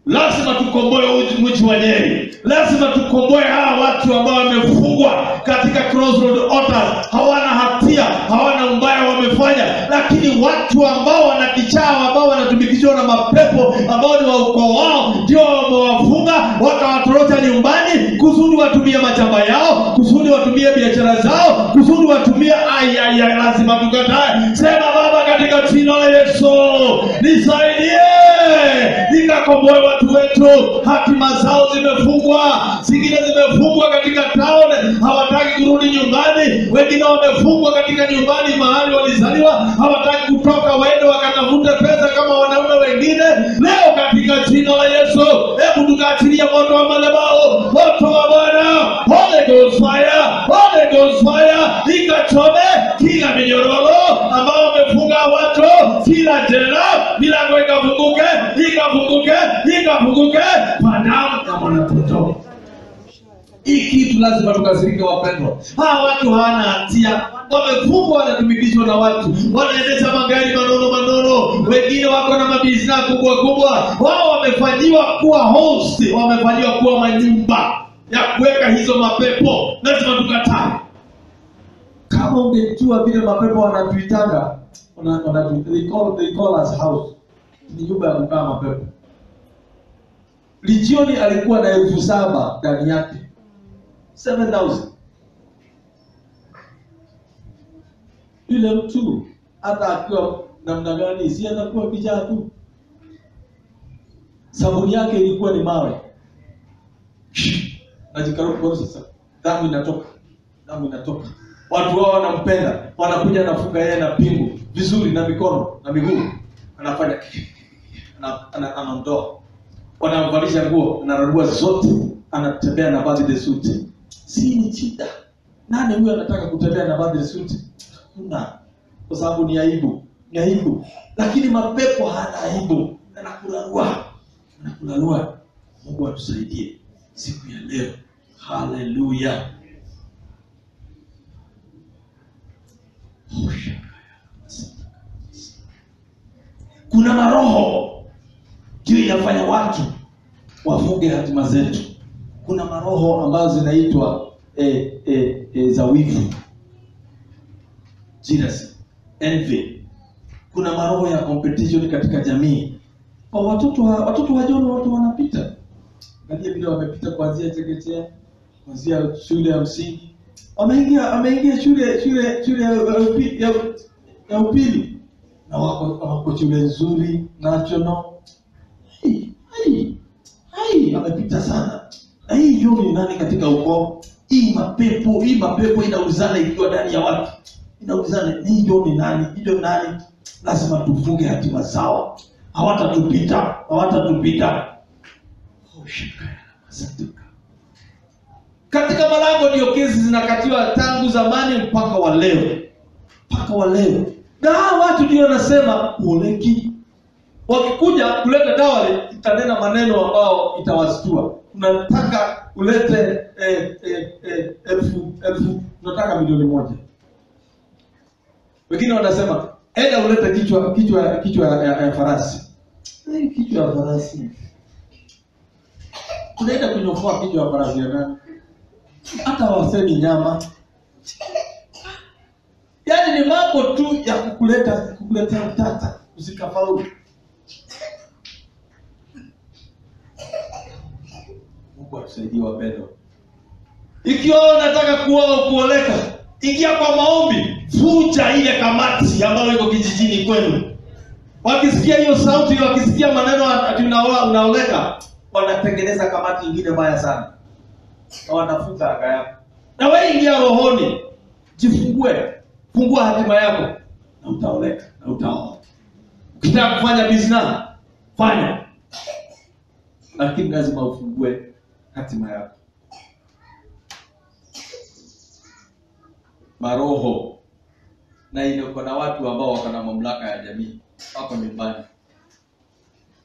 Lazima tukomboe mji wa Nyeri. Lazima tukomboe hawa watu ambao wamefungwa katika Crossroad Altars. Hawana hatia, hawana mbaya wamefanya, lakini watu ambao wana kichaa, ambao wanatumikishwa na mapepo, ambao ni wa ukoo wao, ndio wamewafunga, wakawatoroka nyumbani kusudi watumie machamba yao, kusudi watumie biashara zao, kusudi watumie lazima tukatae. Sema Baba, katika jina la Yesu, nisaidie. Nikakomboe watu wetu, hatima zao zimefungwa, zingine zimefungwa katika town, hawataki kurudi nyumbani, wengine wamefungwa katika nyumbani mahali walizaliwa, hawataki kutoka waende wakatafute pesa kama wanaume wengine. Leo katika jina la Yesu, hebu tukaachilia moto wa madhabahu, moto wa Bwana, Holy Ghost fire, ikachome kila minyororo ambao wamefunga watu, kila jela, milango ikafunguke kwa damu ya Mwana-Kondoo. Hii kitu lazima tukasirike wapendwa. Hawa watu hawana hatia. Wamefungwa, wanatumikishwa na watu. Wanaendesha magari manono. Wengine wako na mabiashara kubwa. Wao wamefanyiwa kuwa host, wamefanyiwa kuwa manyumba ya kuweka hizo mapepo. Lazima tukatae. Kama ungejua vile mapepo wanatuitanga, they call us house. Ni nyumba ya kukaa mapepo. Lijioni alikuwa na 7,000 ndani yake. 7,000. Yule mtu hata akiwa namna gani, si anakuwa kijana tu. Sabuni yake ilikuwa ni mawe. Najikaruka kwa sasa. Damu inatoka. Watu wao wanampenda, wanakuja nafunga yeye na pingu vizuri na mikono na miguu. Anafanya anaondoa. Wanamvalisha nguo, anararua zote, anatembea na birthday suit. Si ni shida. Nani huyo anataka kutembea na birthday suit? Huna. Kwa sababu ni aibu. Lakini mapepo hana aibu. Anakulalua. Mungu atusaidie siku ya leo. Hallelujah. Kuna maroho ndio inafanya watu wafunge hatima zetu. Kuna maroho ambazo zinaitwa za wivu, jealousy, envy. Kuna maroho ya competition katika jamii. Kwa watoto wajiona watu wanapita. Angalia vile wamepita kuanzia chekechea, kuanzia shule ya msingi. Ameingia shule ya upili. na wako shule nzuri national. Amepita sana. Na hii hiyo ni nani katika ukoo? Hii mapepo inaulizana ikiwa ndani ya watu. Inaulizana hii hiyo ni nani? Hiyo nani? Lazima tufunge hatima zao. Hawatatupita. Katika malango ndio kesi zinakatiwa tangu zamani mpaka wa leo. Na watu ndio wanasema uoleki. Wakikuja kuleta dawa itanena maneno ambao itawastua. Unataka ulete elfu unataka milioni 1. Wengine wanasema enda ulete kichwa ya farasi. Kichwa ya farasi. Unaenda kunyofoa kichwa ya farasi ya nani? Hata wasemi nyama. Yaani ni mambo tu ya kukuleta utata, usikafaulu. Mungu atusaidie wapendwa. Ikiwa unataka kuoleka, ingia kwa maombi, vuja ile kamati ambayo iko kijijini kwenu. Wakisikia hiyo sauti, wakisikia maneno ati unaoleka, wanatengeneza kamati nyingine mbaya sana. Na wanafuta anga yako. Na wewe ingia rohoni, jifungue, fungua hatima yako na utaoleka na utaoa. Ukitaka kufanya business, fanya. Lakini lazima ufungue hatima yako. Maroho na ile kuna watu ambao wako na mamlaka ya jamii wako nyumbani.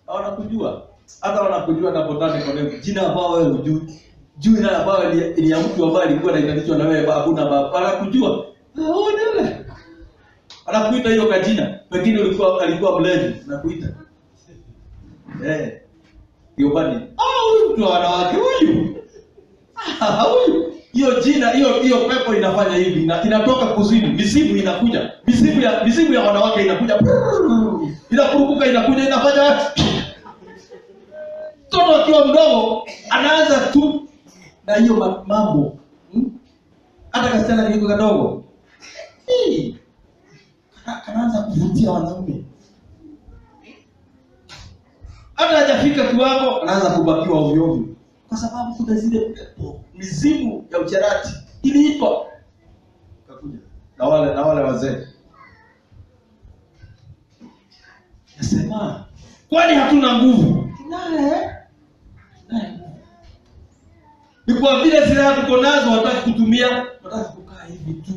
Wanakujua. Hata wanakujua na botani kwa jina ambao wewe hujui. Juu na ambao ni ya mtu ambaye alikuwa anaitwa na wewe babu na baba. Wanakujua. Unaona? Anakuita hiyo kajina. Pengine alikuwa mlevi nakuita. Yobani. Huyu mtu wanawake huyu. Huyu. Hiyo jina hiyo pepo inafanya hivi na inatoka kuzimu. Mizimu inakuja. Mizimu ya wanawake inakuja. Inakurupuka inakuja inafanya. Mtoto akiwa mdogo anaanza tu na hiyo mambo. Hata kasichana kidogo kadogo. Anaanza kuvutia wanaume. Hata hajafika kiwango anaanza kubakiwa ovyo ovyo. Kwa sababu kuna zile pepo, mizimu ya ujarati iliitwa kakuja. Na wale wazee. Nasema, kwani hatuna nguvu? Tunaye. Ni kwa vile silaha tuko nazo wataki kutumia, wataki kukaa hivi tu.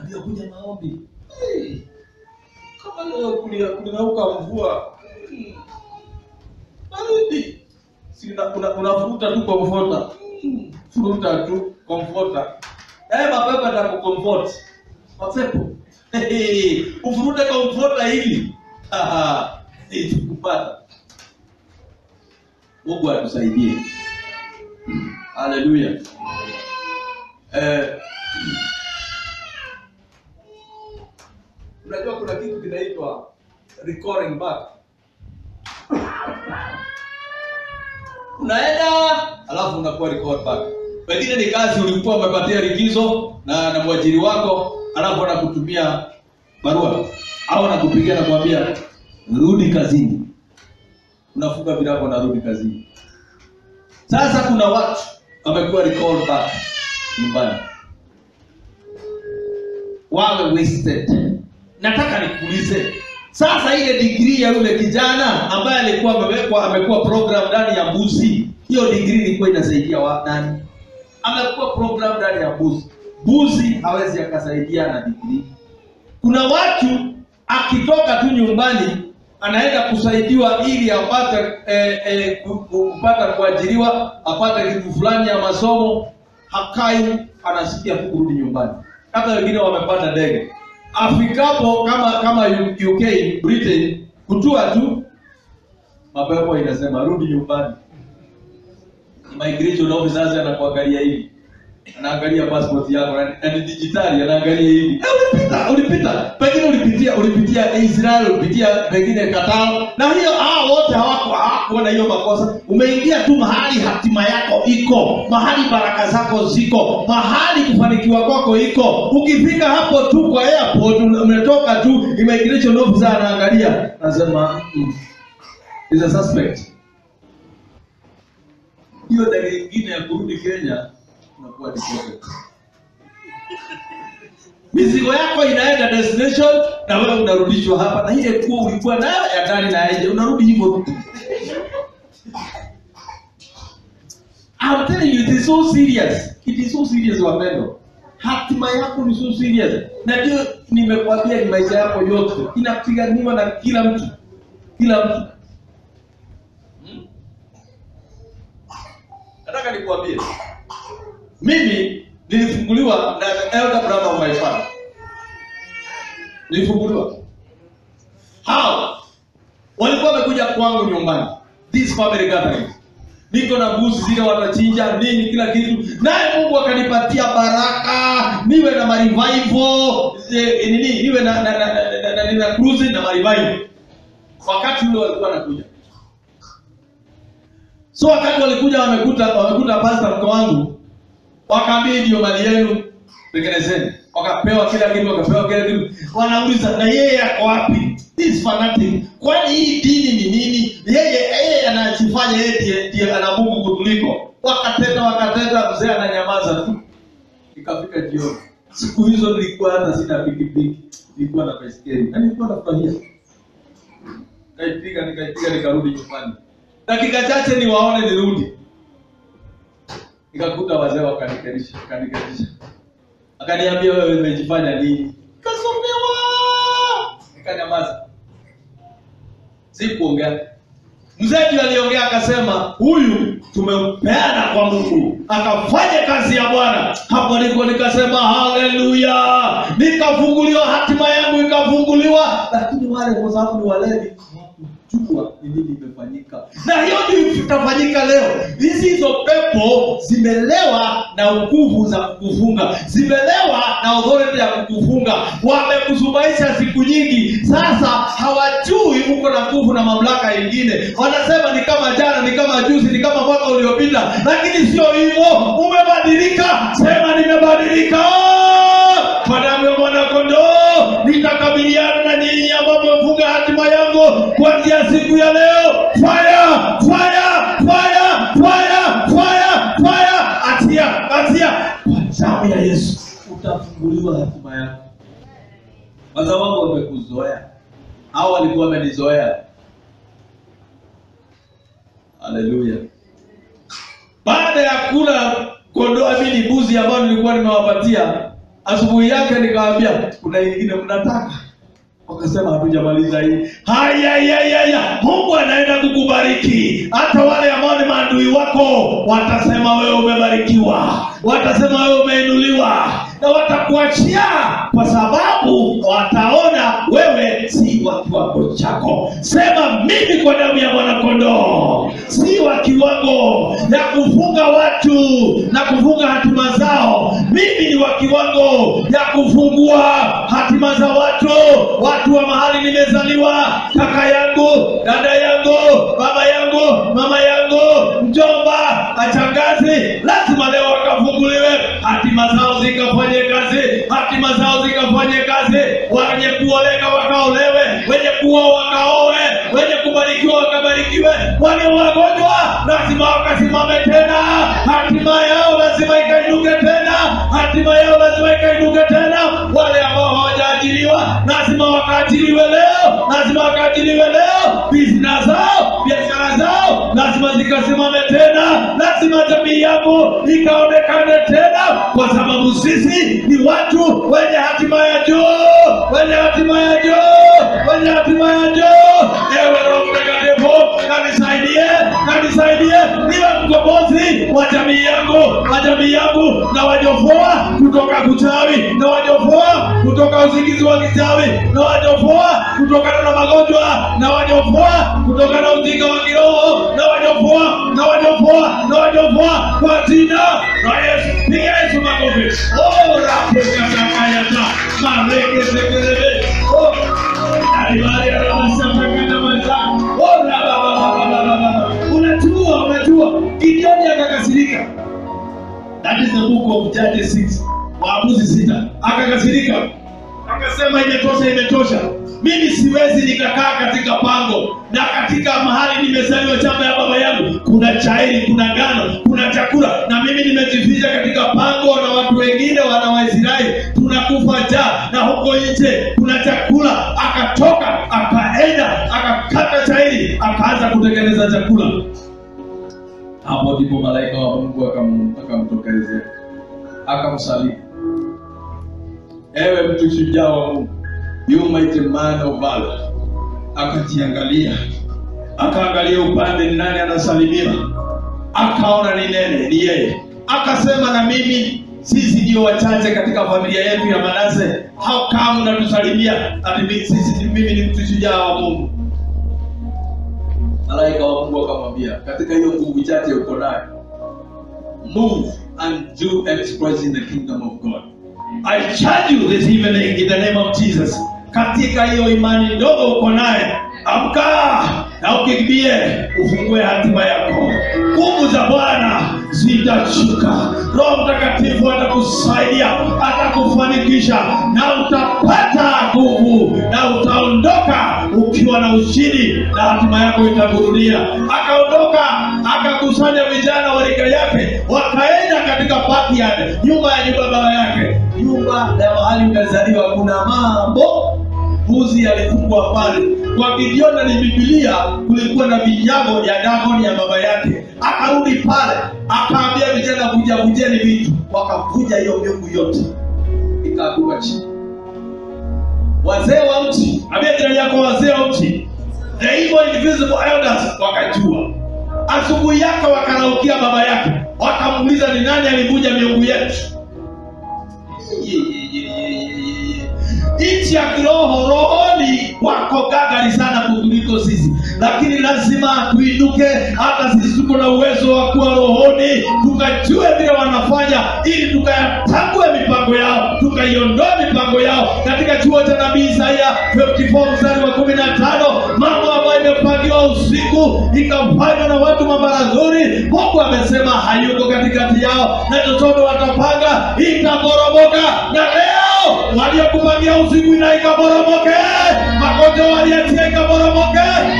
Ndio kuja maombi. Kama leo kunauka mvua. Baridi. Unafuta tu komfota. Furuta tu komfota. Mapepo atakukomfort. Mapepo. Ufurute komfota hili. Tukupata. Mungu atusaidie. Haleluya. Unajua kuna kitu kinaitwa recurring back. Unaenda alafu unakuwa record back. Pengine ni kazi ulikuwa umepatia likizo na mwajiri wako, alafu anakutumia barua au anakupigia na kuambia rudi kazini. Unafunga virago na rudi kazini. Sasa kuna watu wamekuwa record back nyumbani. Wawe wasted. Nataka nikuulize. Sasa ile degree ya yule kijana ambaye alikuwa amekuwa program ndani ya mbuzi, hiyo degree ilikuwa inasaidia nani? Amekuwa program ndani ya mbuzi. Mbuzi hawezi akasaidia na degree. Kuna watu akitoka tu nyumbani anaenda kusaidiwa ili apate kupata kuajiriwa, apate kitu fulani ya masomo, hakai anasikia kurudi nyumbani. Hata wengine wamepanda ndege. Afikapo kama UK, Britain, kutua tu mapepo inasema rudi nyumbani. Immigration officers anakuangalia hivi. anaangalia passport yako na ni digitali, anaangalia hivi. Ulipita. Pengine ulipitia Israel, ulipitia pengine Qatar. Na hiyo wote hawakuona hiyo makosa. Umeingia tu mahali hatima yako iko, mahali baraka zako ziko, mahali kufanikiwa kwako iko. Ukifika hapo tu kwa airport, umetoka tu, immigration officer anaangalia, anasema is a suspect. Hiyo dalili nyingine ya kurudi Kenya, unakuwa deported. Mizigo yako inaenda destination na wewe unarudishwa hapa, na ile kuwa ulikuwa nayo ya ndani na nje unarudi hivyo. I'm telling you, it is so serious. It is so serious, wapendo. Hatima yako ni so serious. Na ndio nimekwambia ni maisha yako yote inapiganiwa na kila mtu. Kila mtu. Nataka nikuambie. Mimi nilifunguliwa na elder brother of my father. Nilifunguliwa. How? Walikuwa wamekuja kwangu nyumbani. This family gathering. Niko na mbuzi zile watachinja nini kila kitu. Naye Mungu akanipatia baraka, niwe na revival, niwe na cruise na revival. Wakati ule walikuwa wanakuja. So wakati walikuja wamekuta pastor mko wangu, wakaambia ndio mali yenu tengenezeni. Wakapewa kila kitu, Wanauliza na yeye yako wapi? This fanatic. Kwani hii dini ni nini? Yeye anachifanya ndiye ana Mungu kutuliko. Wakateta mzee ananyamaza tu. Ikafika jioni. Siku hizo nilikuwa hata sina pikipiki. Nilikuwa na baiskeli. Na nilikuwa nafurahia. Nikaipiga nikarudi nyumbani. Dakika chache niwaone nirudi. Nikakuta wazee wakanikerisha. Akaniambia wewe umejifanya nini? Kasomewa. Nikanyamaza. Sikuongea. Mzee aliongea akasema, huyu tumempeana kwa Mungu, akafanye kazi ya Bwana. Hapo nikasema haleluya. Nikafunguliwa, hatima yangu ikafunguliwa. Lakini wale kwa sababu ni walevi, chukua nini imefanyika. Na hiyo ndio itafanyika leo. Hizo pepo zimelewa na nguvu za kukufunga. Zimelewa na authority ya kukufunga. Wamekusubaisha siku nyingi. Sasa hawajui uko na nguvu na mamlaka nyingine. Wanasema ni kama jana, ni kama juzi, ni kama mwaka uliopita. Lakini sio hivyo. Umebadilika. Sema nimebadilika. Kwa damu ya mwana kondoo nitakabiliana na nyinyi ambao mmefunga hatima yangu kuanzia siku ya leo. Fire! Atia kwa damu ya Yesu utafunguliwa hatima yako. Wazee wangu wamekuzoea. Hao walikuwa wamenizoea. Haleluya. Baada ya kula kondoo mimi mbuzi ambao nilikuwa nimewapatia, asubuhi yake nikawaambia kuna nyingine mnataka? Wakasema hatujamaliza hii. Haya. Mungu anaenda kukubariki. Hata wale ambao ni maadui wako watasema wewe umebarikiwa. Watasema wewe umeinuliwa. Na watakuachia kwa sababu wataona wewe si wa kiwango chako. Sema mimi kwa damu ya mwana kondoo si wa kiwango ya kufunga watu na kufunga hatima zao. Mimi ni wa kiwango ya kufungua hatima za watu wa mahali nimezaliwa. Kaka yangu, dada yangu, baba yangu, mama yangu, mjomba, achangazi, lazima leo wakafunguliwe. Hatima zao zikafanye kazi. Wenye kuoleka wakaolewe, wenye kuoa wakaoe, wenye kubarikiwa wakabarikiwe. Wale wagonjwa lazima wakasimame tena. Hatima yao lazima ikainuke tena. Wale ambao hawajaajiriwa lazima wakaajiriwe leo. Biashara zao lazima zikasimame tena. Lazima jamii yako ikaonekane tena, kwa sababu sisi ni watu wenye hatima ya juu. Ewe Roho Mtakatifu, kanisaidie niwe mkombozi wa jamii yangu. yangu na jamii yangu, na wanyofoa kutoka kuchawi, na wanyofoa kutoka usingizi wa kichawi, na wanyofoa kutokana na magonjwa, na wanyofoa kutokana na ujinga wa kiroho, na wanyofoa kwa jina la Yesu. Piga Yesu makofi. Rapo katakayata mareke sekelebe. Unajua Gideoni akakasirika. That is the book of Judges 6. Waamuzi 6. Akakasirika. Akasema imetosha. Mimi siwezi nikakaa katika pango na katika mahali nimezaliwa shamba ya baba yangu kuna chairi, kuna ngano, kuna chakula, na mimi nimejificha katika pango na watu wengine wana Waisraeli tunakufa njaa, na huko nje kuna chakula. Akatoka, akaenda, akakata chairi, akaanza kutengeneza chakula. Hapo ndipo malaika wa Mungu akamtokelezea, akamsalimu. Ewe mtu shujaa wa Mungu, you mighty man of valor. Akajiangalia, akaangalia upande ni nani anasalimiwa, akaona ni nene, ni yeye. Akasema, na mimi sisi ndio wachache katika familia yetu ya Manase, how come unatusalimia ati mimi ni mtu shujaa wa Mungu? Malaika wa Mungu akamwambia, katika hiyo nguvu chache uko nayo, move and do exploits in the kingdom of God. I charge you this evening in the name of Jesus. Katika hiyo imani ndogo uko naye, amka na ukimbie, ufungue hatima yako. Nguvu za Bwana zitashuka. Roho Mtakatifu atakusaidia, atakufanikisha, na utapata nguvu, na utaondoka ukiwa na ushindi, na hatima yako itakurudia. Akaondoka, akakusanya vijana wa rika yake, wakaenda katika backyard, nyuma ya nyumba baba yake. Nyumba ya mahali umezaliwa kuna mambo. Mbuzi alifungwa pale. Kwa Gideoni ni Biblia, kulikuwa na vinyago ya Dagoni ya baba yake. Akarudi pale, akaambia vijana vujeni vitu. Wakavuja hiyo miungu yote, ikaanguka chini. Wazee wa mti, ambia jirani yako, wazee wa mti, the evil invisible elders, wakajua. Asubuhi yake wakaraukia baba yake, wakamuuliza, ni nani alivuja miungu yetu? Nchi ya kiroho, rohoni wako gagari sana kuliko sisi, lakini lazima tuinuke. Hata sisi tuko na uwezo wa kuwa rohoni, tukajue vile wanafanya, ili tukayatambue mipango yao, tukaiondoa mipango yao. Katika chuo cha nabii Isaya 54 mstari wa 15, mambo ambayo imepangiwa usiku ikafanywa na watu mabarazuri, Mungu amesema hayuko katikati yao, na chochote watapanga itaboromoka. Na leo waliokupangia usiku ina ikaboromoke, magonjwa waliatia ikaboromoke,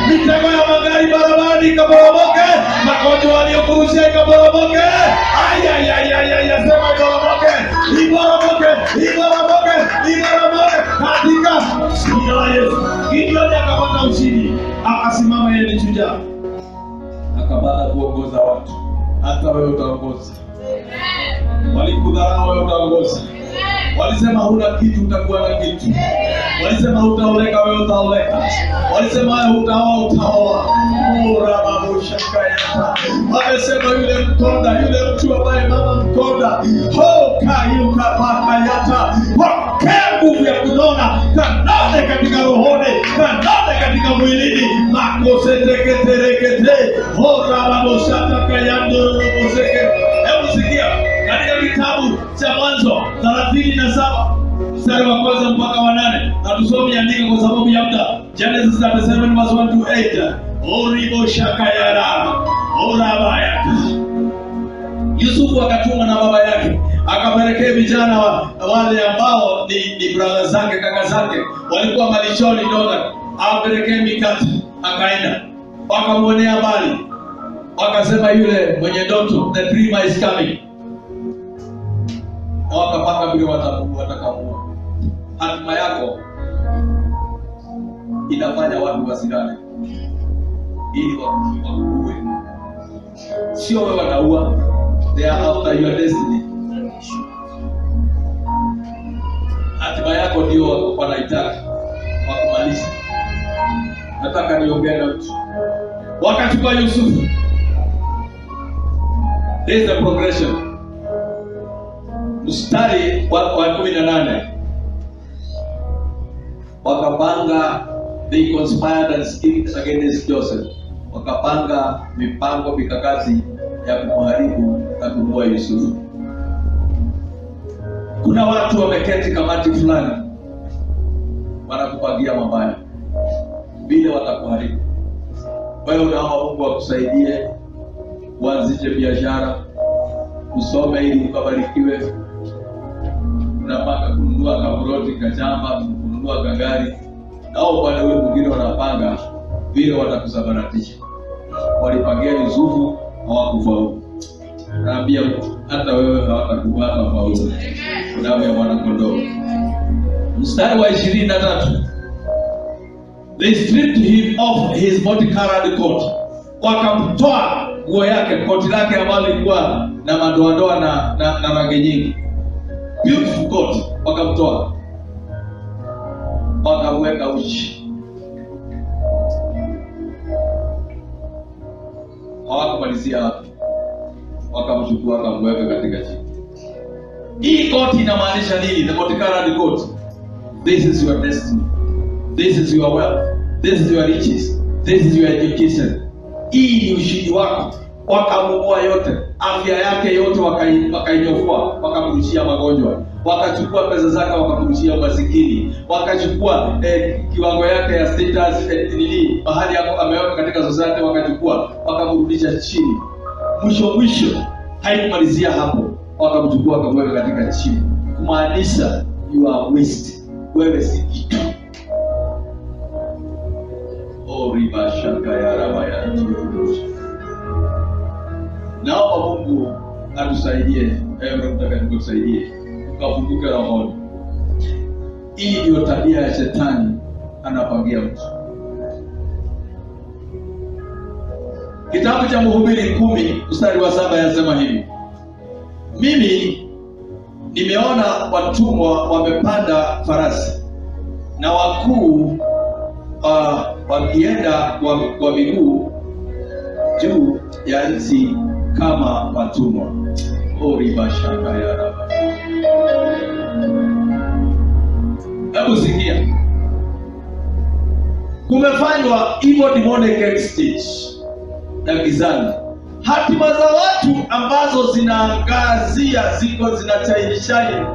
mitego ya magari barabarani ikaboromoke, magonjwa waliokurusha ikaboromoke. Sema iboromoke katika jina la Yesu. Gideoni akapata ushindi, akasimama yeye ni shujaa, akapata kuongoza watu. Hata wewe utaongoza. Walikudharau, wewe utaongoza. Walisema huna kitu, utakuwa na kitu. Walisema hutaoleka, wewe utaoleka. Walisema wewe hutaoa, utaoa. Wamesema yule mkonda, yule mtu ambaye mama mkonda, kayuka pakayata. Pokea nguvu ya kunona, kanone katika rohoni, kanone katika mwilini. Makose teketerekete, rababosata kayandoroboseke. Hebu sikia, katika kitabu cha Mwanzo 37 mstari wa 1 mpaka wa 8, na tusome andiko kwa sababu ya muda. Genesis 37 verse 1 to 8. Oribo shakayara, orabayaka. Yusufu akatumwa na baba yake, akapelekea vijana wale ambao ni brother zake, kaka zake, walikuwa malishoni Dodan. Akapelekea mikate, akaenda. Wakamwonea mbali, wakasema yule mwenye ndoto, the dreamer is coming. Na wakapanga vile watakamua. Hatima yako inafanya watu wasilale, ili wakuue. Sio wewe wanaua, they are after your destiny. Hatima yako ndio wanaitaka wakumaliza. Nataka niongee na mtu. Wakachukua Yusufu, This is the progression. Mstari wa 18. Wakapanga, they conspired and schemed against Joseph. Wakapanga mipango mikakati ya kumharibu na kumuua Yusufu. Kuna watu wameketi kamati fulani wanakupangia mabaya vile watakuharibu. Wewe unaomba Mungu akusaidie uanzishe biashara, usome ili ukabarikiwe. Unapanga kununua kaburoti, kachamba, kununua gari. Nao wale wale mwingine wanapanga vile watakusabaratisha. Walipangia Yusufu hawakufaulu. Naambia hata wewe hawatakuwa faulu. Naambia Bwana kondoo. Mstari wa 23. They stripped him of his multicolored coat. Wakamtoa nguo yake, koti lake ambalo lilikuwa na madoadoa na rangi nyingi. Beautiful coat, wakamtoa. Wakamweka uchi. Hawakumalizia hapo. Wakamchukua wakamweka katika chini. Hii koti inamaanisha nini? The multicolored coat. This is your destiny. This is your wealth. This is your riches. This is your education. Hii ni ushindi wako. Wakamua yote, afya yake yote wakainyofoa, wakamrushia magonjwa. Wakachukua pesa zake wakamrushia masikini. Wakachukua kiwango yake ya status mahali yako ameweka katika society, wakachukua wakamrudisha chini. Mwisho haikumalizia hapo. Wakamchukua wakamweka katika chini. Kumaanisha you are waste. Wewe si kitu. Riba shaka ya raba ya turushi. Naomba Mungu atusaidie, Roho Mtakatifu atusaidie tukafunguke rohoni. Hii ndio tabia ya shetani, anapangia mtu. Kitabu cha Mhubiri 10 mstari wa 7 yasema hivi: mimi nimeona watumwa wamepanda farasi na wakuu wakienda kwa miguu juu ya nchi kama watumwa. Riba shaka ya raba. Hebu sikia. Kumefanywa evil demonic exchange na gizani. Hatima za watu ambazo zinaangazia ziko zinachainisha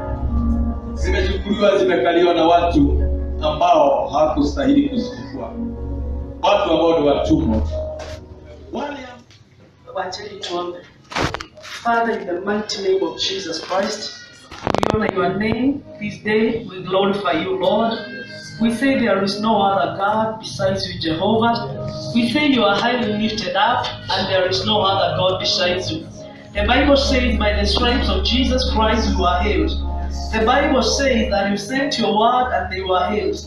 zimechukuliwa, zimekaliwa na watu ambao hawakustahili kuzichukua. Watu ambao ni watumwa. Father, in the mighty name of Jesus Christ, we honor your name this day. We glorify you, Lord. We say there is no other God besides you, Jehovah. We say you are highly lifted up, and there is no other God besides you. The Bible says, by the stripes of Jesus Christ you are healed. The Bible says that you sent your word and they were healed.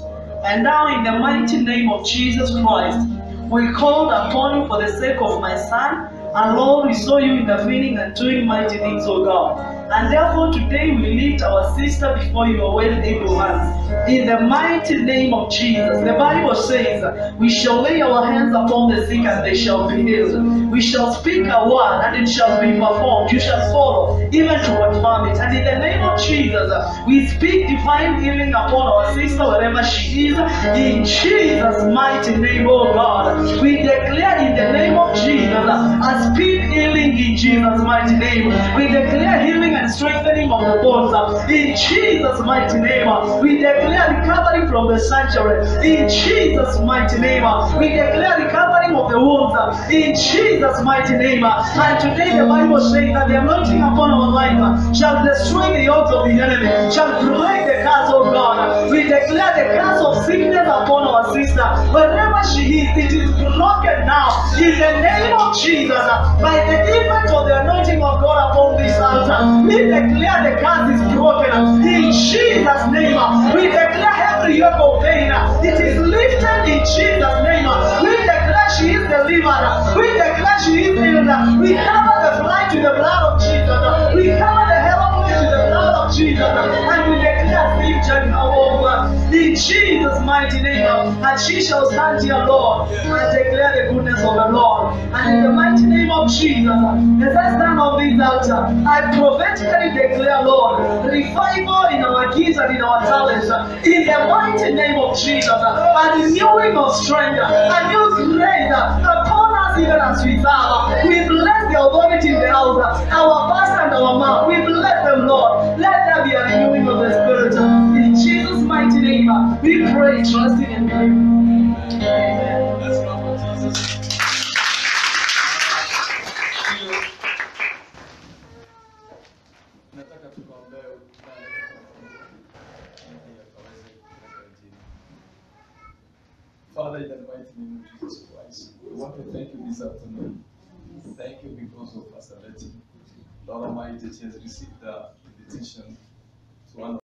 And now in the mighty name of Jesus Christ, we called upon you for the sake of my son. And Lord, we saw you intervening and doing mighty things, O God. And therefore today we lift our sister before your well-able hands. In the mighty name of Jesus. The Bible says, we shall lay our hands upon the sick and they shall be healed. We shall speak a word and it shall be performed. You shall follow, even to confirm it. And in the name of Jesus, we speak divine healing upon our sister wherever she is. In Jesus' mighty name, O God. We declare in the name of Jesus, a speed healing in Jesus' mighty name. We declare healing and strengthening of the bones in Jesus' mighty name. We declare recovery from the sanctuary in Jesus' mighty name. We declare recovery of the wounds in Jesus' mighty name. And today the Bible says that the anointing upon our life shall destroy the yokes of the enemy, shall break the curse of God. We declare the curse of sickness upon our sister. Wherever she is, it is broken now in the name of Jesus. By the effect of the anointing of God upon this altar, we declare the curse is broken in Jesus' name. We declare every yoke of pain, it is lifted in Jesus' name. We declare she is delivered. We declare she is healed. We cover the flight with the blood of Jesus. We cover the heaven with the blood of Jesus. And we declare victory over in Jesus' mighty mighty name, and she shall stand here, Lord, and declare the goodness of the Lord. And in the mighty name of Jesus, as I stand on this altar, I prophetically declare, Lord, revival in our gifts and in our talents. In the mighty name of Jesus, a renewing of strength, a new grace upon us even as we serve. We bless the authority in the house, our pastor and our mouth. We bless them, Lord. Let there be a renewing of the Spirit. In Jesus' mighty name, we pray, trusting and believing. Amen. Let's clap for Jesus. Nataka tukaombee Father, in the mighty name of Jesus Christ, we want to thank you this afternoon. Thank you because of Pastor Letty. Lord Almighty, she has received the invitation to one of